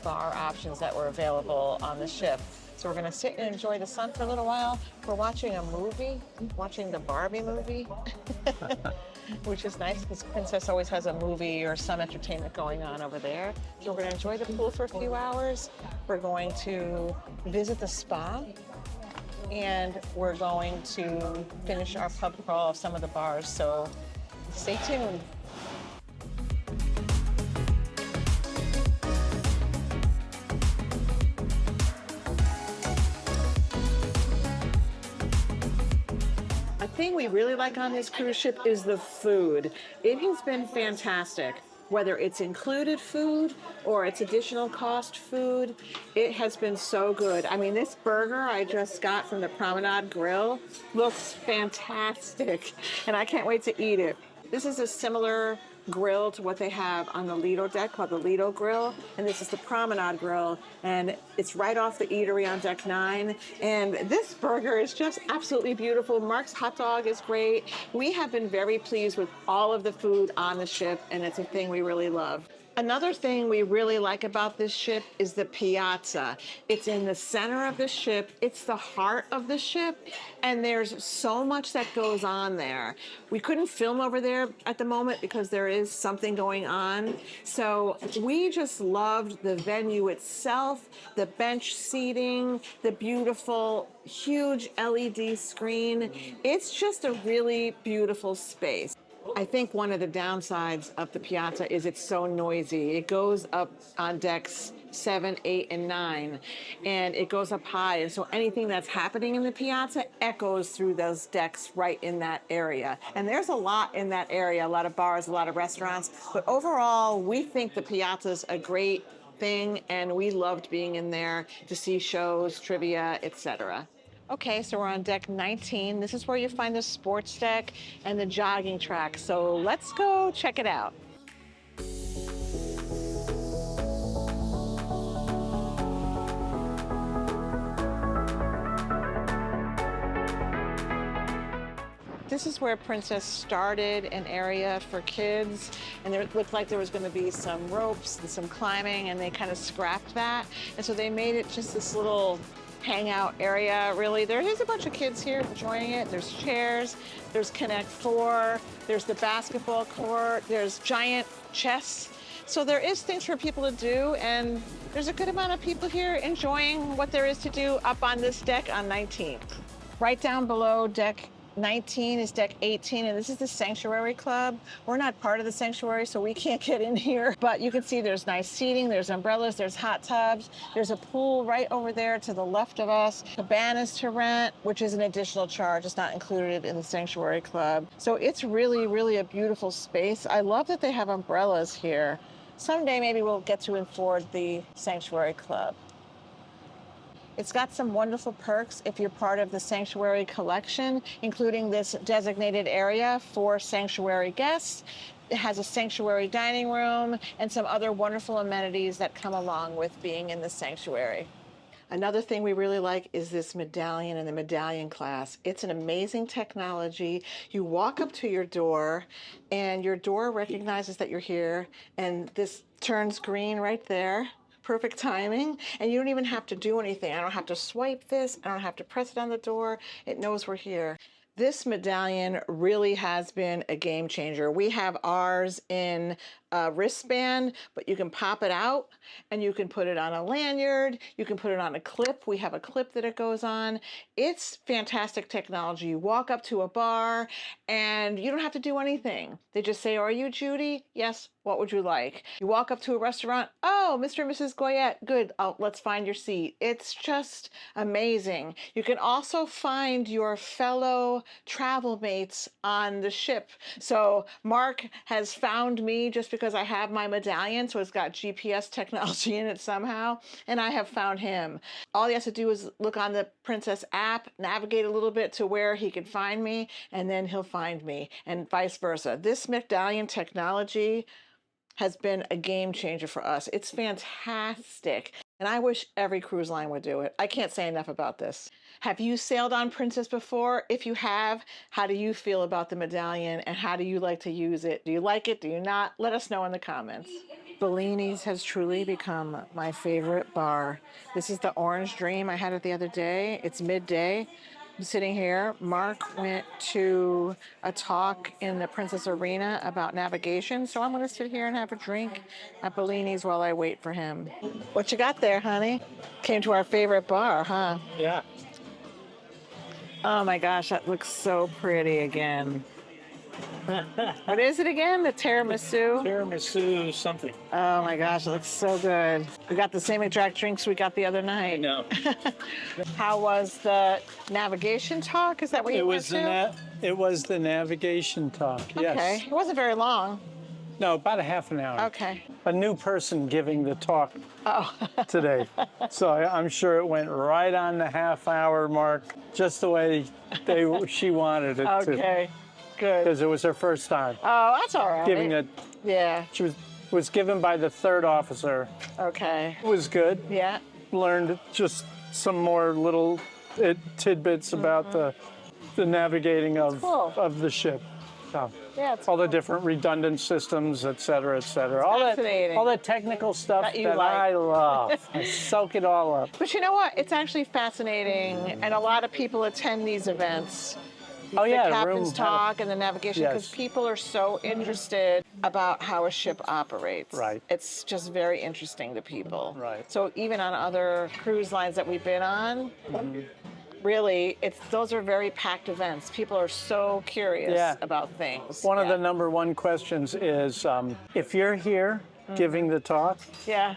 bar options that were available on the ship. So we're going to sit and enjoy the sun for a little while. We're watching a movie, watching the Barbie movie. Which is nice because Princess always has a movie or some entertainment going on over there. So we're going to enjoy the pool for a few hours. We're going to visit the spa, and we're going to finish our pub crawl of some of the bars. So stay tuned. A thing we really like on this cruise ship is the food. It has been fantastic. Whether it's included food or it's additional cost food, it has been so good. I mean, this burger I just got from the Promenade Grill looks fantastic, and I can't wait to eat it. This is a similar grill to what they have on the Lido deck called the Lido Grill. And this is the Promenade Grill. And it's right off the eatery on deck 9. And this burger is just absolutely beautiful. Mark's hot dog is great. We have been very pleased with all of the food on the ship, and it's a thing we really love. Another thing we really like about this ship is the piazza. It's in the center of the ship. It's the heart of the ship, and there's so much that goes on there. We couldn't film over there at the moment because there is something going on. So we just loved the venue itself, the bench seating, the beautiful, huge LED screen. It's just a really beautiful space. I think one of the downsides of the piazza is it's so noisy. It goes up on decks 7, 8, and 9, and it goes up high. And so anything that's happening in the piazza echoes through those decks right in that area. And there's a lot in that area, a lot of bars, a lot of restaurants. But overall, we think the piazza's a great thing, and we loved being in there to see shows, trivia, etc. Okay, so we're on deck 19. This is where you find the sports deck and the jogging track. So let's go check it out. This is where Princess started an area for kids, and it looked like there was going to be some ropes and some climbing, and they kind of scrapped that. And so they made it just this little hangout area, really. There is a bunch of kids here enjoying it. There's chairs, there's Connect 4, there's the basketball court, there's giant chess. So there is things for people to do, and there's a good amount of people here enjoying what there is to do up on this deck on 19. Right down below deck 19 is deck 18, and this is the Sanctuary Club. We're not part of the Sanctuary, so we can't get in here, but you can see there's nice seating, there's umbrellas, there's hot tubs, there's a pool right over there to the left of us, cabanas to rent, which is an additional charge. It's not included in the Sanctuary Club. So it's really, really a beautiful space. I love that they have umbrellas here. Someday maybe we'll get to afford the Sanctuary Club. It's got some wonderful perks if you're part of the Sanctuary collection, including this designated area for Sanctuary guests. It has a Sanctuary dining room and some other wonderful amenities that come along with being in the Sanctuary. Another thing we really like is this Medallion and the Medallion class. It's an amazing technology. You walk up to your door, and your door recognizes that you're here, and this turns green right there. Perfect timing, and you don't even have to do anything. I don't have to swipe this, I don't have to press it on the door. It knows we're here. This Medallion really has been a game changer. We have ours in a wristband, but you can pop it out and you can put it on a lanyard. You can put it on a clip. We have a clip that it goes on. It's fantastic technology. You walk up to a bar and you don't have to do anything. They just say, "Are you Judy?" "Yes." "What would you like?" You walk up to a restaurant. "Oh, Mr. and Mrs. Goyette." "Good. Let's find your seat." It's just amazing. You can also find your fellow travel mates on the ship. So Mark has found me just because I have my Medallion, so it's got GPS technology in it somehow, and I have found him. All he has to do is look on the Princess app, navigate a little bit to where he can find me, and then he'll find me, and vice versa. This Medallion technology has been a game changer for us. It's fantastic, and I wish every cruise line would do it. I can't say enough about this. Have you sailed on Princess before? If you have, how do you feel about the Medallion, and how do you like to use it? Do you like it? Do you not? Let us know in the comments. Bellini's has truly become my favorite bar. This is the Orange Dream. I had it the other day. It's midday. I'm sitting here. Mark went to a talk in the Princess Arena about navigation, so I'm going to sit here and have a drink at Bellini's while I wait for him. What you got there, honey? Came to our favorite bar, huh? Yeah. Oh my gosh, that looks so pretty again. What is it again? The tiramisu? Tiramisu something. Oh my gosh, it looks so good. We got the same exact drinks we got the other night. No. How was the navigation talk? Is that what you went to? It was the navigation talk, yes. Okay, it wasn't very long. No, about a half an hour. Okay. A new person giving the talk Oh. today. So I'm sure it went right on the half-hour mark, just the way she wanted it to. Okay. Good. because it was her first time Oh, that's all right. giving it. Yeah. She was given by the third officer. Okay. It was good. Yeah. Learned just some more little tidbits about the navigating of the ship. So, Yeah, it's all the different redundant systems, et cetera, et cetera. fascinating. All the technical stuff That you that like. I love. I soak it all up. But you know what? It's actually fascinating, and a lot of people attend these events. Oh, yeah, the the captain's room- talk and the navigation, because Yes. people are so interested about how a ship operates. Right. It's just very interesting to people. Right. So even on other cruise lines that we've been on, really, those are very packed events. People are so curious Yeah. about things. One of the number one questions is, if you're here giving the talk, Yeah.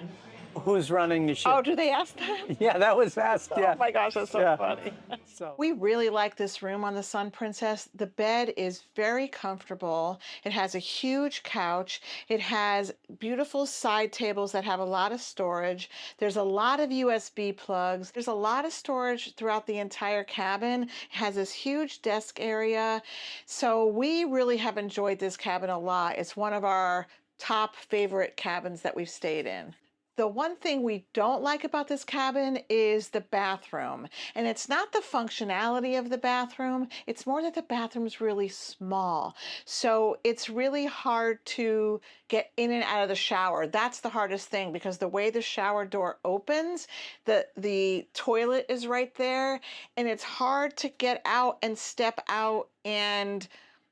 who's running the ship? Oh, do they ask that? Yeah, that was asked. Yeah. Oh my gosh, that's so Yeah. funny. So, We really like this room on the Sun Princess. The bed is very comfortable. It has a huge couch. It has beautiful side tables that have a lot of storage. There's a lot of USB plugs. There's a lot of storage throughout the entire cabin. It has this huge desk area. So we really have enjoyed this cabin a lot. It's one of our top favorite cabins that we've stayed in. The one thing we don't like about this cabin is the bathroom. And it's not the functionality of the bathroom, it's more that the bathroom's really small. So it's really hard to get in and out of the shower. That's the hardest thing, because the way the shower door opens, the toilet is right there, and it's hard to get out and step out and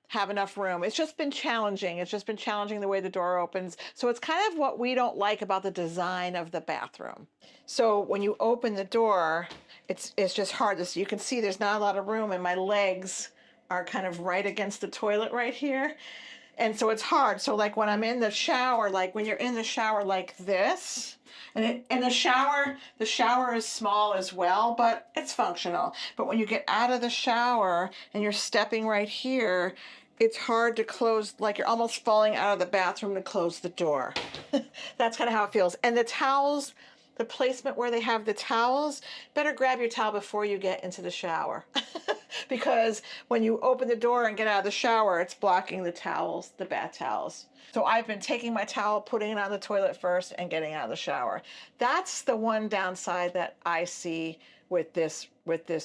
have enough room. It's just been challenging. It's just been challenging the way the door opens. So it's kind of what we don't like about the design of the bathroom. So when you open the door, it's just hard. You can see there's not a lot of room, and my legs are kind of right against the toilet right here. And so it's hard. So like when I'm in the shower, like when you're in the shower like this, and the shower is small as well, but it's functional. But when you get out of the shower and you're stepping right here, it's hard to close, like you're almost falling out of the bathroom to close the door. That's kind of how it feels. And the towels, the placement where they have the towels, better grab your towel before you get into the shower. Because when you open the door and get out of the shower, it's blocking the towels, the bath towels. So I've been taking my towel, putting it on the toilet first, and getting out of the shower. That's the one downside that I see with this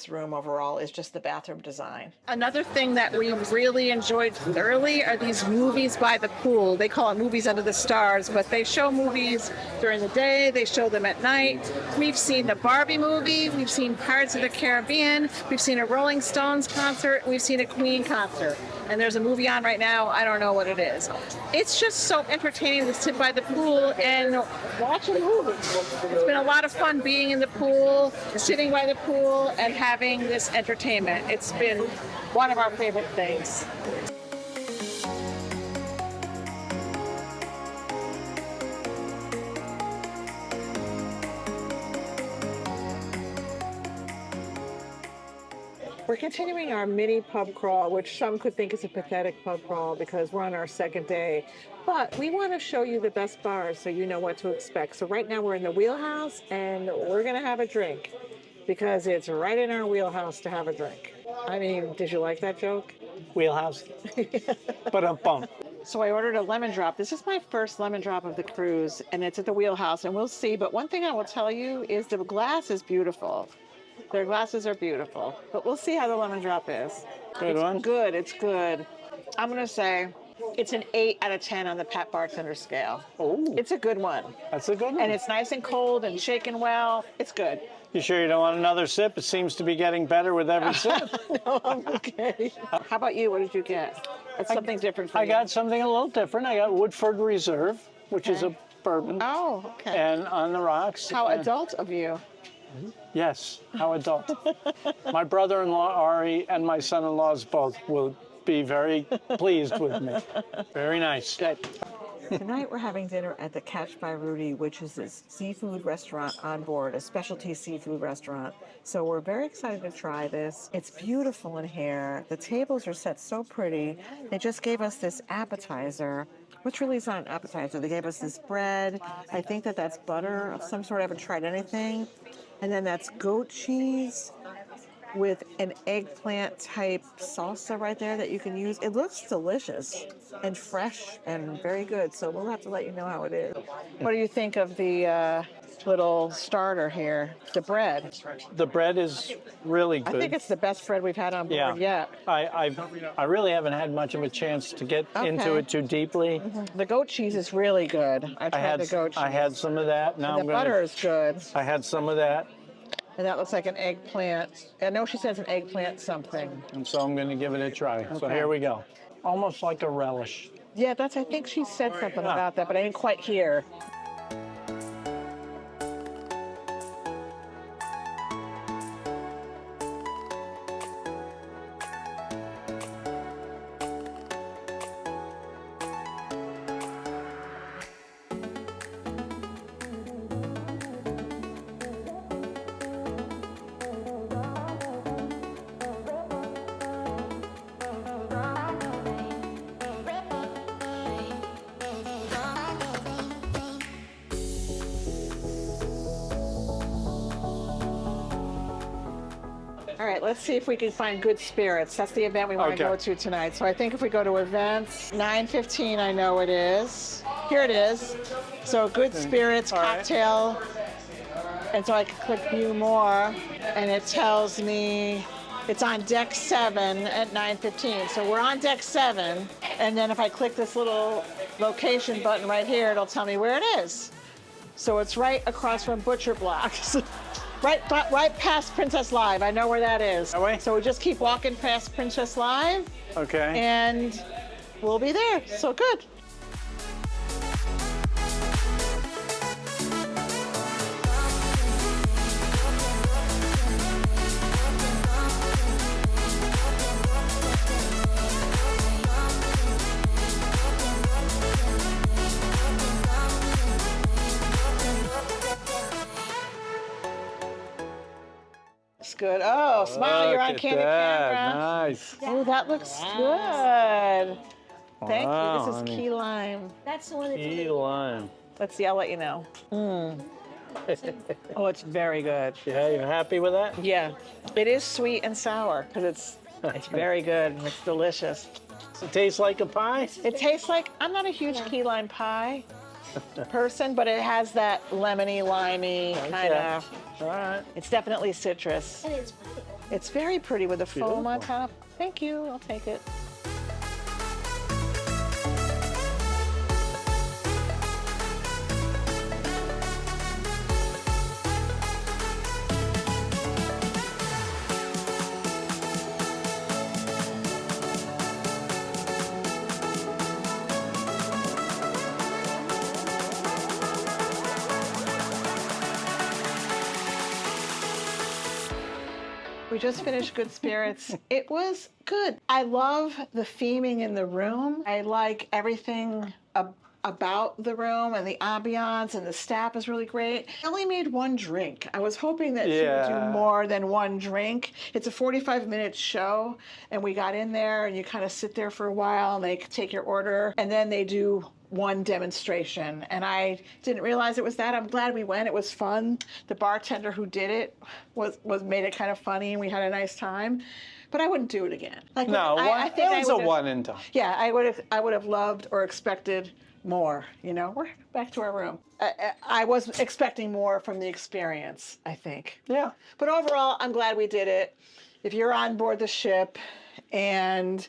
room overall, is just the bathroom design. Another thing that we really enjoyed thoroughly are these movies by the pool. They call it movies under the stars, but they show movies during the day, they show them at night. We've seen the Barbie movie, we've seen Pirates of the Caribbean, we've seen a Rolling Stones concert, we've seen a Queen concert. And there's a movie on right now, I don't know what it is. It's just so entertaining to sit by the pool and watch a movie. It's been a lot of fun being in the pool, sitting by the pool, and having this entertainment. It's been one of our favorite things. We're continuing our mini pub crawl, which some could think is a pathetic pub crawl because we're on our second day. But we want to show you the best bars so you know what to expect. So right now we're in the Wheelhouse, and we're going to have a drink because it's right in our wheelhouse to have a drink. I mean, did you like that joke? Wheelhouse. But a bump. So I ordered a lemon drop. This is my first lemon drop of the cruise, and it's at the Wheelhouse, and we'll see. But one thing I will tell you is the glass is beautiful. Their glasses are beautiful, but we'll see how the lemon drop is. Good It's one? good, it's good. I'm gonna say it's an 8 out of 10 on the Pat Bartender scale. Oh, It's a good one. that's a good one. And it's nice and cold and shaken well. It's good. You sure you don't want another sip? It seems to be getting better with every sip. No, I'm okay. How about you? What did you get? It's something different for I you. got something a little different. I got Woodford Reserve, which is a bourbon. Oh, okay. And on the rocks. How and- adult of you. Yes, how adult. My brother-in-law, Ari, and my son-in-laws both will be very pleased with me. Very nice. Good. Tonight we're having dinner at the Catch by Rudy, which is this seafood restaurant on board, a specialty seafood restaurant. So we're very excited to try this. It's beautiful in here. The tables are set so pretty. They just gave us this appetizer, which really is not an appetizer. They gave us this bread. I think that's butter of some sort. I haven't tried anything. And then that's goat cheese. with an eggplant type salsa right there that you can use. It looks delicious and fresh and very good. So we'll have to let you know how it is. What do you think of the little starter here, the bread? The bread is really good. I think it's the best bread we've had on board yet. I really haven't had much of a chance to get into it too deeply. The goat cheese is really good. I tried the goat cheese. I had some of that. Now the butter is good. I had some of that. And that looks like an eggplant. I know she says an eggplant something. And so I'm going to give it a try. So here we go. Almost like a relish. Yeah, I think she said something about that, but I didn't quite hear. All right, let's see if we can find Good Spirits. That's the event we want to go to tonight. So I think if we go to events, 9:15, I know it is. Here it is. So Good Spirits cocktail. And so I can click view more, and it tells me it's on deck 7 at 9:15. So we're on deck 7, and then if I click this little location button right here, it'll tell me where it is. So it's right across from Butcher Blocks. Right past Princess Live. I know where that is. That way? So we just keep walking past Princess Live. Okay. And we'll be there. So good. Good. Oh, smile, you're on candid camera. Nice. Oh, that looks good. Thank you. This is honey. key lime. That's the one that's Key lime. Let's see, I'll let you know. Oh, it's very good. Yeah, you happy with that? Yeah. It is sweet and sour because it's very good and it's delicious. Does it taste like a pie? It tastes like, I'm not a huge key lime pie person, but it has that lemony, limey kind of. All right. It's definitely citrus. and it's pretty. It's very pretty with the foam on Beautiful. top. Thank you. I'll take it. We just finished Good Spirits. It was good. I love the theming in the room. I like everything about the room, and the ambiance, and the staff is really great. I only made one drink. I was hoping that she would do more than one drink. It's a 45-minute show, and we got in there, and you kind of sit there for a while, and they take your order, and then they do one demonstration, and I didn't realize it was that. I'm glad we went. It was fun. The bartender who did it was made it kind of funny, and we had a nice time. But I wouldn't do it again. Like, No, I think it was I a would've- one and done. Yeah, I would have loved or expected more. You know, we're back to our room. I was expecting more from the experience, I think. Yeah. But overall, I'm glad we did it. If you're on board the ship and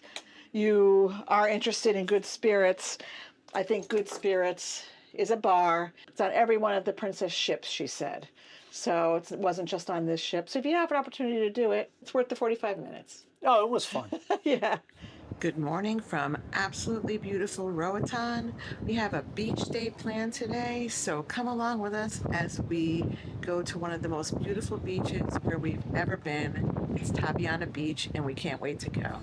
you are interested in Good Spirits, I think Good Spirits is a bar. It's on every one of the Princess ships, she said. So it wasn't just on this ship. So if you have an opportunity to do it, it's worth the 45 minutes. Oh, it was fun. Yeah. Good morning from absolutely beautiful Roatan. We have a beach day planned today, so come along with us as we go to one of the most beautiful beaches where we've ever been. It's Tabana Beach, and we can't wait to go.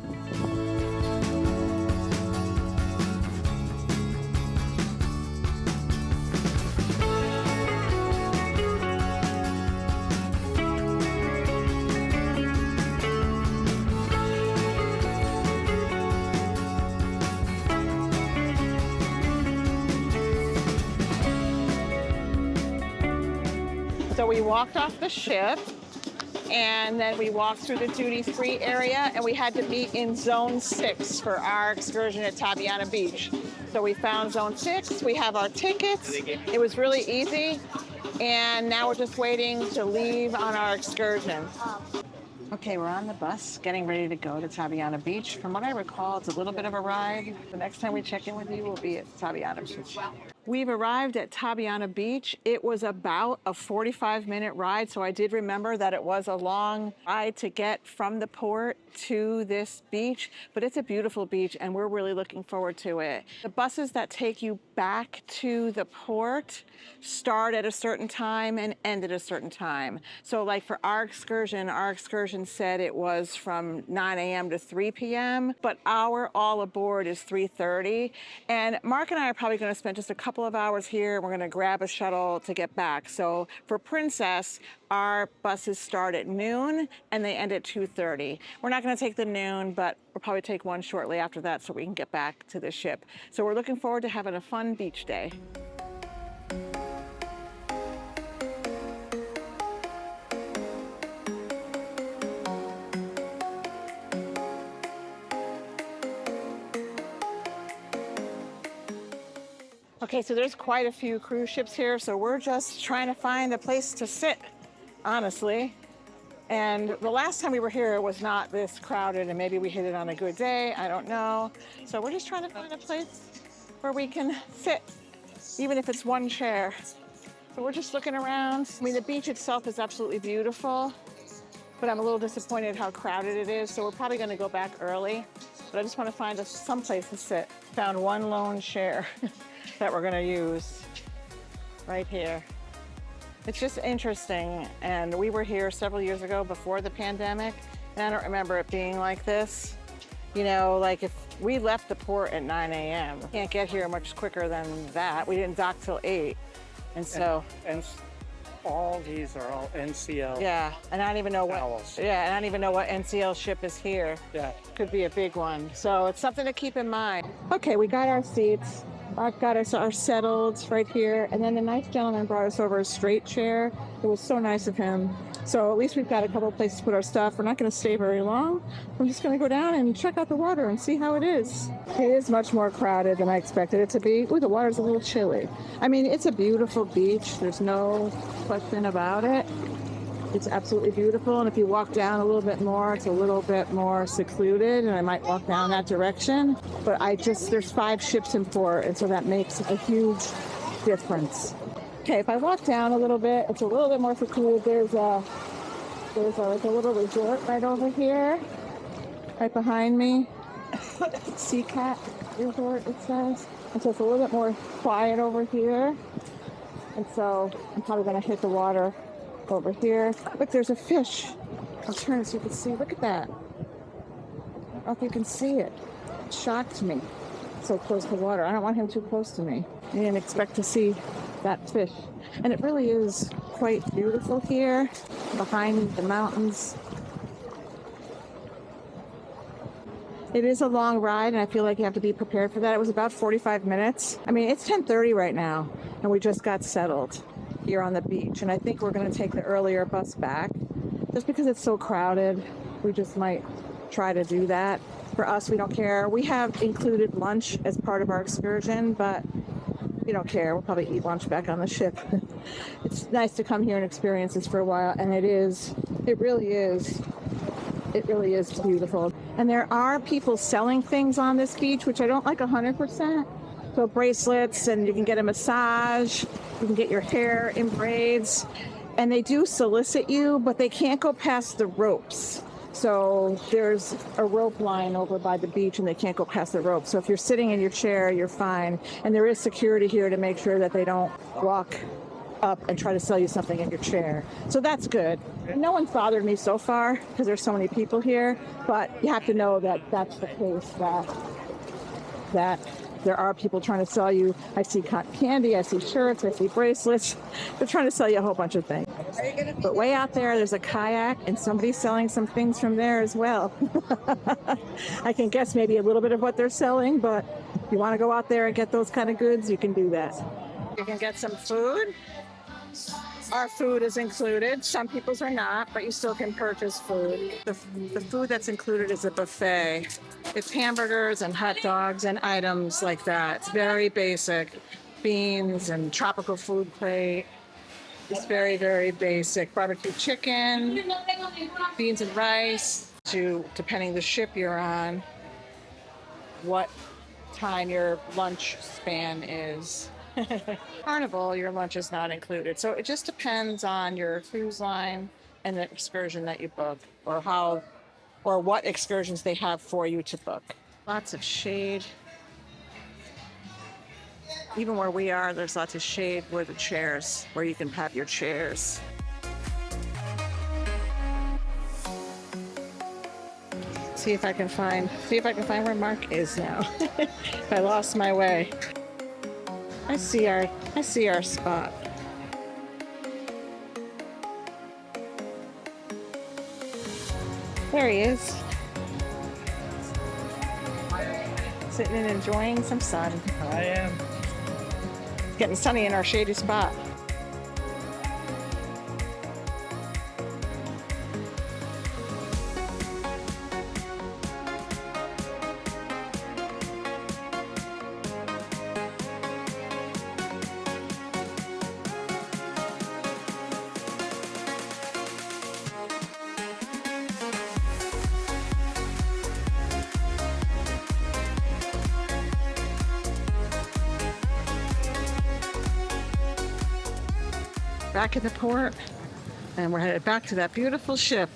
So we walked off the ship And then we walked through the duty-free area, and we had to meet in Zone 6 for our excursion at Tabana Beach. So we found Zone 6, we have our tickets. It was really easy, and now we're just waiting to leave on our excursion. Okay, we're on the bus, getting ready to go to Tabana Beach. From what I recall, it's a little bit of a ride. The next time we check in with you, we'll be at Tabana Beach. We've arrived at Tabana Beach. It was about a 45-minute ride, so I did remember that it was a long ride to get from the port to this beach, but it's a beautiful beach, and we're really looking forward to it. The buses that take you back to the port start at a certain time and end at a certain time. So like for our excursion said it was from 9 a.m. to 3 p.m., but our all aboard is 3:30. And Mark and I are probably going to spend just a couple of hours here. We're going to grab a shuttle to get back. So for Princess, our buses start at noon and they end at 2:30. We're not going to take the noon, but we'll probably take one shortly after that so we can get back to the ship. So we're looking forward to having a fun beach day. Okay, so there's quite a few cruise ships here, so we're just trying to find a place to sit, honestly. And the last time we were here, it was not this crowded, and maybe we hit it on a good day, I don't know. So we're just trying to find a place where we can sit, even if it's one chair. So we're just looking around. I mean, the beach itself is absolutely beautiful, but I'm a little disappointed how crowded it is, so we're probably gonna go back early. But I just wanna find us some place to sit. Found one lone chair that we're gonna use right here. It's just interesting, and we were here several years ago before the pandemic, and I don't remember it being like this. You know, like if we left the port at 9 a.m., can't get here much quicker than that. We didn't dock till 8, and so. And all these are all NCL. Yeah, and I don't even know what. Owls. Yeah, and I don't even know what NCL ship is here. Yeah. Could be a big one, so it's something to keep in mind. Okay, we got our seats. Mark got us our settled right here, and then the nice gentleman brought us over a straight chair. It was so nice of him. So at least we've got a couple of places to put our stuff. We're not going to stay very long. I'm just going to go down and check out the water and see how it is. It is much more crowded than I expected it to be. Ooh, the water's a little chilly. I mean, it's a beautiful beach. There's no question about it. It's absolutely beautiful, and if you walk down a little bit more, it's a little bit more secluded, and I might walk down that direction. But there's 5 ships in port, and so that makes a huge difference. Okay, if I walk down a little bit, it's a little bit more secluded. There's like a little resort right over here, right behind me. Sea Cat Resort, it says. And so it's a little bit more quiet over here. And so I'm probably gonna hit the water over here. Look, there's a fish. I'll turn it so you can see. Look at that. I don't know if you can see it. It shocked me. So close to water. I don't want him too close to me. I didn't expect to see that fish. And it really is quite beautiful here behind the mountains. It is a long ride, and I feel like you have to be prepared for that. It was about 45 minutes. I mean, it's 10:30 right now, and we just got settled here on the beach, and I think we're going to take the earlier bus back just because it's so crowded. We just might try to do that. For us, we don't care. We have included lunch as part of our excursion, but we don't care. We'll probably eat lunch back on the ship. It's nice to come here and experience this for a while, and it really is beautiful. And there are people selling things on this beach, which I don't like 100%. So bracelets, and you can get a massage, you can get your hair in braids, and they do solicit you, but they can't go past the ropes. So there's a rope line over by the beach, and they can't go past the rope. So if you're sitting in your chair, you're fine. And there is security here to make sure that they don't walk up and try to sell you something in your chair. So that's good. No one's bothered me so far because there's so many people here, but you have to know that that's the case, that there are people trying to sell you. I see cotton candy, I see shirts, I see bracelets. They're trying to sell you a whole bunch of things. But way out there's a kayak, and somebody's selling some things from there as well. I can guess maybe a little bit of what they're selling, but if you want to go out there and get those kind of goods, you can do that. You can get some food. Our food is included. Some people's are not, but you still can purchase food. The food that's included is a buffet. It's hamburgers and hot dogs and items like that. It's very basic. Beans and tropical food plate. It's very, very basic. Barbecue chicken, beans and rice. Depending the ship you're on, what time your lunch span is. Carnival, your lunch is not included. So it just depends on your cruise line and the excursion that you book, or what excursions they have for you to book. Lots of shade. Even where we are, there's lots of shade where the chairs, where you can have your chairs. See if I can find where Mark is now. I lost my way. I see our spot. There he is. Sitting and enjoying some sun. I am. It's getting sunny in our shady spot. Back at the port, and we're headed back to that beautiful ship,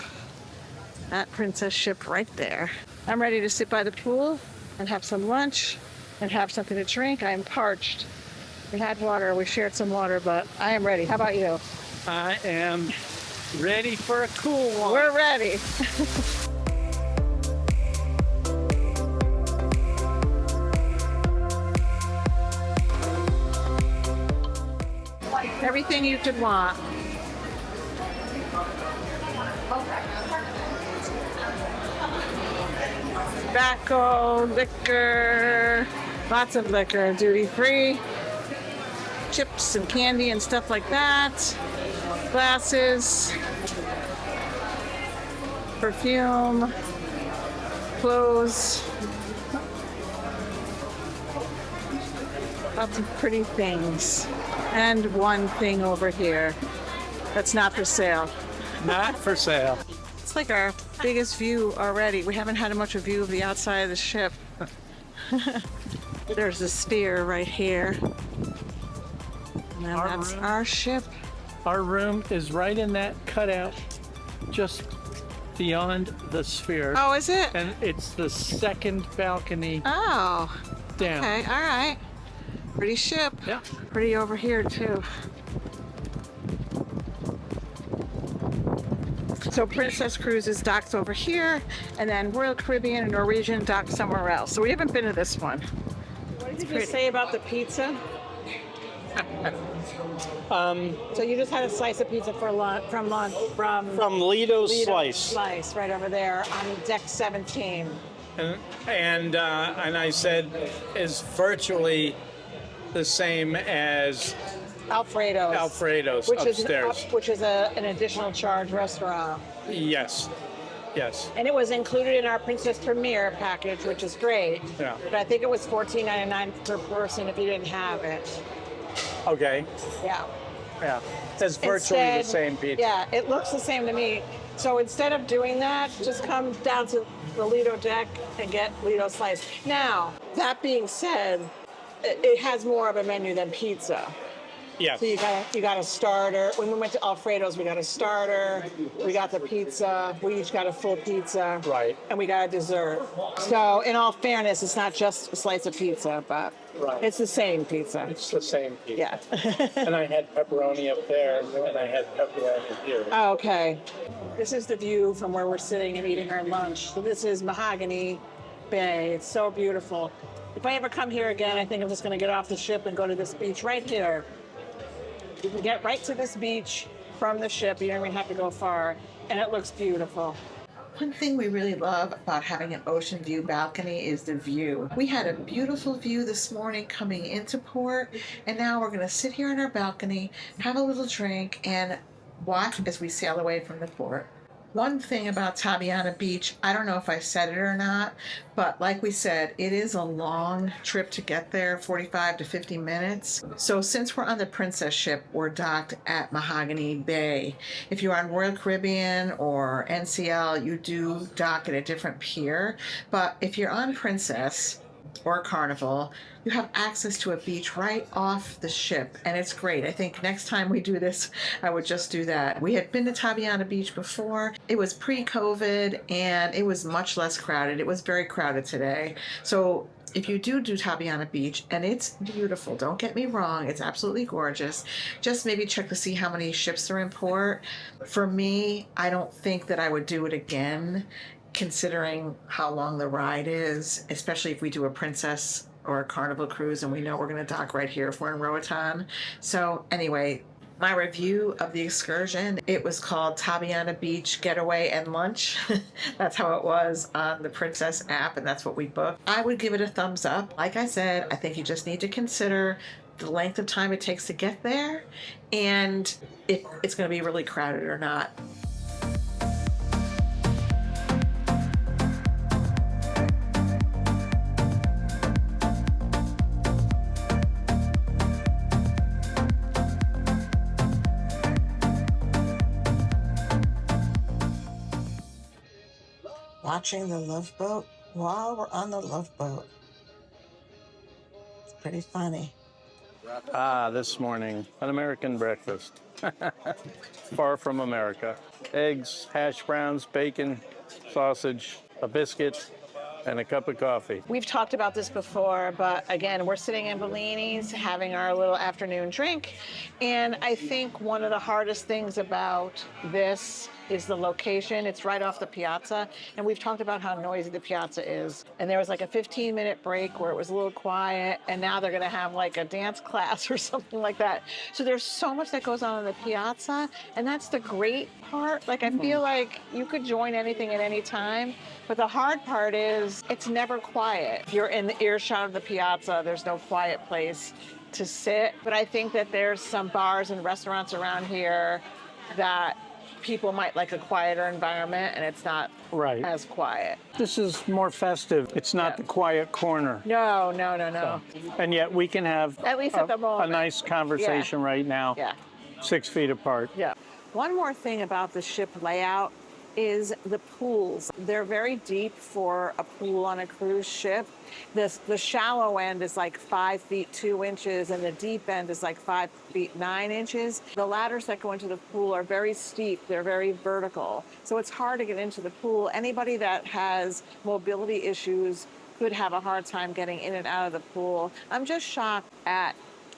that princess ship right there. I'm ready to sit by the pool and have some lunch and have something to drink. I am parched. We had water, we shared some water, but I am ready. How about you? I am ready for a cool one. We're ready. Everything you could want. Tobacco, liquor, lots of liquor, duty free, chips and candy and stuff like that, glasses, perfume, clothes, lots of pretty things. And one thing over here that's not for sale. Not for sale. It's like our biggest view already. We haven't had much of a view of the outside of the ship. There's a sphere right here. And then that's our ship. Our room is right in that cutout, just beyond the sphere. Oh, is it? And it's the second balcony Oh. down. Okay, all right. Pretty ship. Yeah. Pretty over here, too. So Princess Cruises docks over here, and then Royal Caribbean and Norwegian dock somewhere else. So we haven't been to this one. What did you say about the pizza? So you just had a slice of pizza for lunch from Lido's Slice right over there on deck 17. And I said is virtually the same as Alfredo's upstairs. Which is an additional charge restaurant. Yes. And it was included in our Princess Premier package, which is great. Yeah. But I think it was $14.99 per person if you didn't have it. Okay. Yeah. Yeah. It's virtually the same pizza. Yeah, it looks the same to me. So instead of doing that, just come down to the Lido deck and get Lido slice. Now, that being said, it has more of a menu than pizza. Yeah. So you got a starter. When we went to Alfredo's, we got a starter. We got the pizza. We each got a full pizza. Right. And we got a dessert. So in all fairness, it's not just a slice of pizza, but Right. it's the same pizza. It's the same pizza. Yeah. And I had pepperoni up there, and I had pepperoni here. Oh, okay. This is the view from where we're sitting and eating our lunch. So this is Mahogany Bay. It's so beautiful. If I ever come here again, I think I'm just going to get off the ship and go to this beach right here. You can get right to this beach from the ship. You don't even have to go far. And it looks beautiful. One thing we really love about having an ocean view balcony is the view. We had a beautiful view this morning coming into port, and now we're going to sit here on our balcony, have a little drink, and watch as we sail away from the port. One thing about Tabana Beach, I don't know if I said it or not, but like we said, it is a long trip to get there, 45 to 50 minutes. So since we're on the Princess ship, we're docked at Mahogany Bay. If you're on Royal Caribbean or NCL, you do dock at a different pier. But if you're on Princess or Carnival, you have access to a beach right off the ship, and it's great. I think next time we do this, I would just do that. We had been to Tabana Beach before. It was pre-COVID, and it was much less crowded. It was very crowded today. So if you do Tabana Beach, and it's beautiful, don't get me wrong, it's absolutely gorgeous, just maybe check to see how many ships are in port. For me, I don't think that I would do it again, considering how long the ride is, especially if we do a Princess or a Carnival cruise and we know we're going to dock right here if we're in Roatan. So anyway, my review of the excursion, it was called Tabana Beach Getaway and Lunch. That's how it was on the Princess app, and that's what we booked. I would give it a thumbs up. Like I said, I think you just need to consider the length of time it takes to get there and if it's going to be really crowded or not. Watching the Love Boat while we're on the Love Boat. It's pretty funny. This morning, an American breakfast. Far from America. Eggs, hash browns, bacon, sausage, a biscuit, and a cup of coffee. We've talked about this before, but again, we're sitting in Bellini's having our little afternoon drink. And I think one of the hardest things about this is the location. It's right off the piazza. And we've talked about how noisy the piazza is. And there was like a 15-minute break where it was a little quiet. And now they're going to have like a dance class or something like that. So there's so much that goes on in the piazza. And that's the great part. Like, I feel like you could join anything at any time. But the hard part is it's never quiet. If you're in the earshot of the piazza, there's no quiet place to sit. But I think that there's some bars and restaurants around here that people might like a quieter environment, and it's not as quiet. This is more festive. It's not the quiet corner. No. So, and yet we can have at least at the moment a nice conversation right now. 6 feet apart. Yeah. One more thing about the ship layout is the pools. They're very deep for a pool on a cruise ship. The shallow end is like 5 feet 2 inches, and the deep end is like 5 feet 9 inches. The ladders that go into the pool are very steep. They're very vertical. So it's hard to get into the pool. Anybody that has mobility issues could have a hard time getting in and out of the pool. I'm just shocked at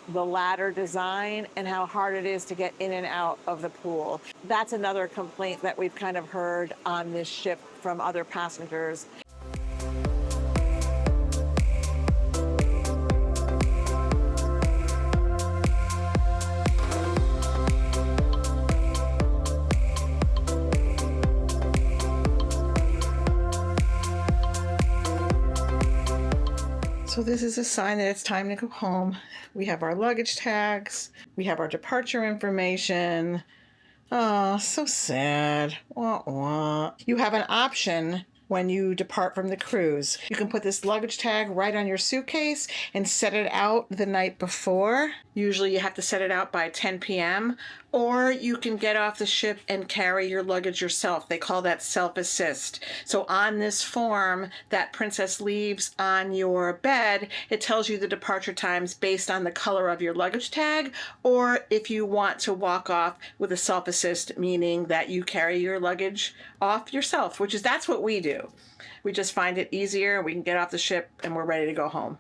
the ladder design and how hard it is to get in and out of the pool. That's another complaint that we've kind of heard on this ship from other passengers. So this is a sign that it's time to go home. We have our luggage tags. We have our departure information. Oh, so sad. Wah, wah. You have an option when you depart from the cruise. You can put this luggage tag right on your suitcase and set it out the night before. Usually you have to set it out by 10 p.m. Or you can get off the ship and carry your luggage yourself. They call that self-assist. So on this form that Princess leaves on your bed, it tells you the departure times based on the color of your luggage tag, or if you want to walk off with a self-assist, meaning that you carry your luggage off yourself, that's what we do. We just find it easier. We can get off the ship and we're ready to go home.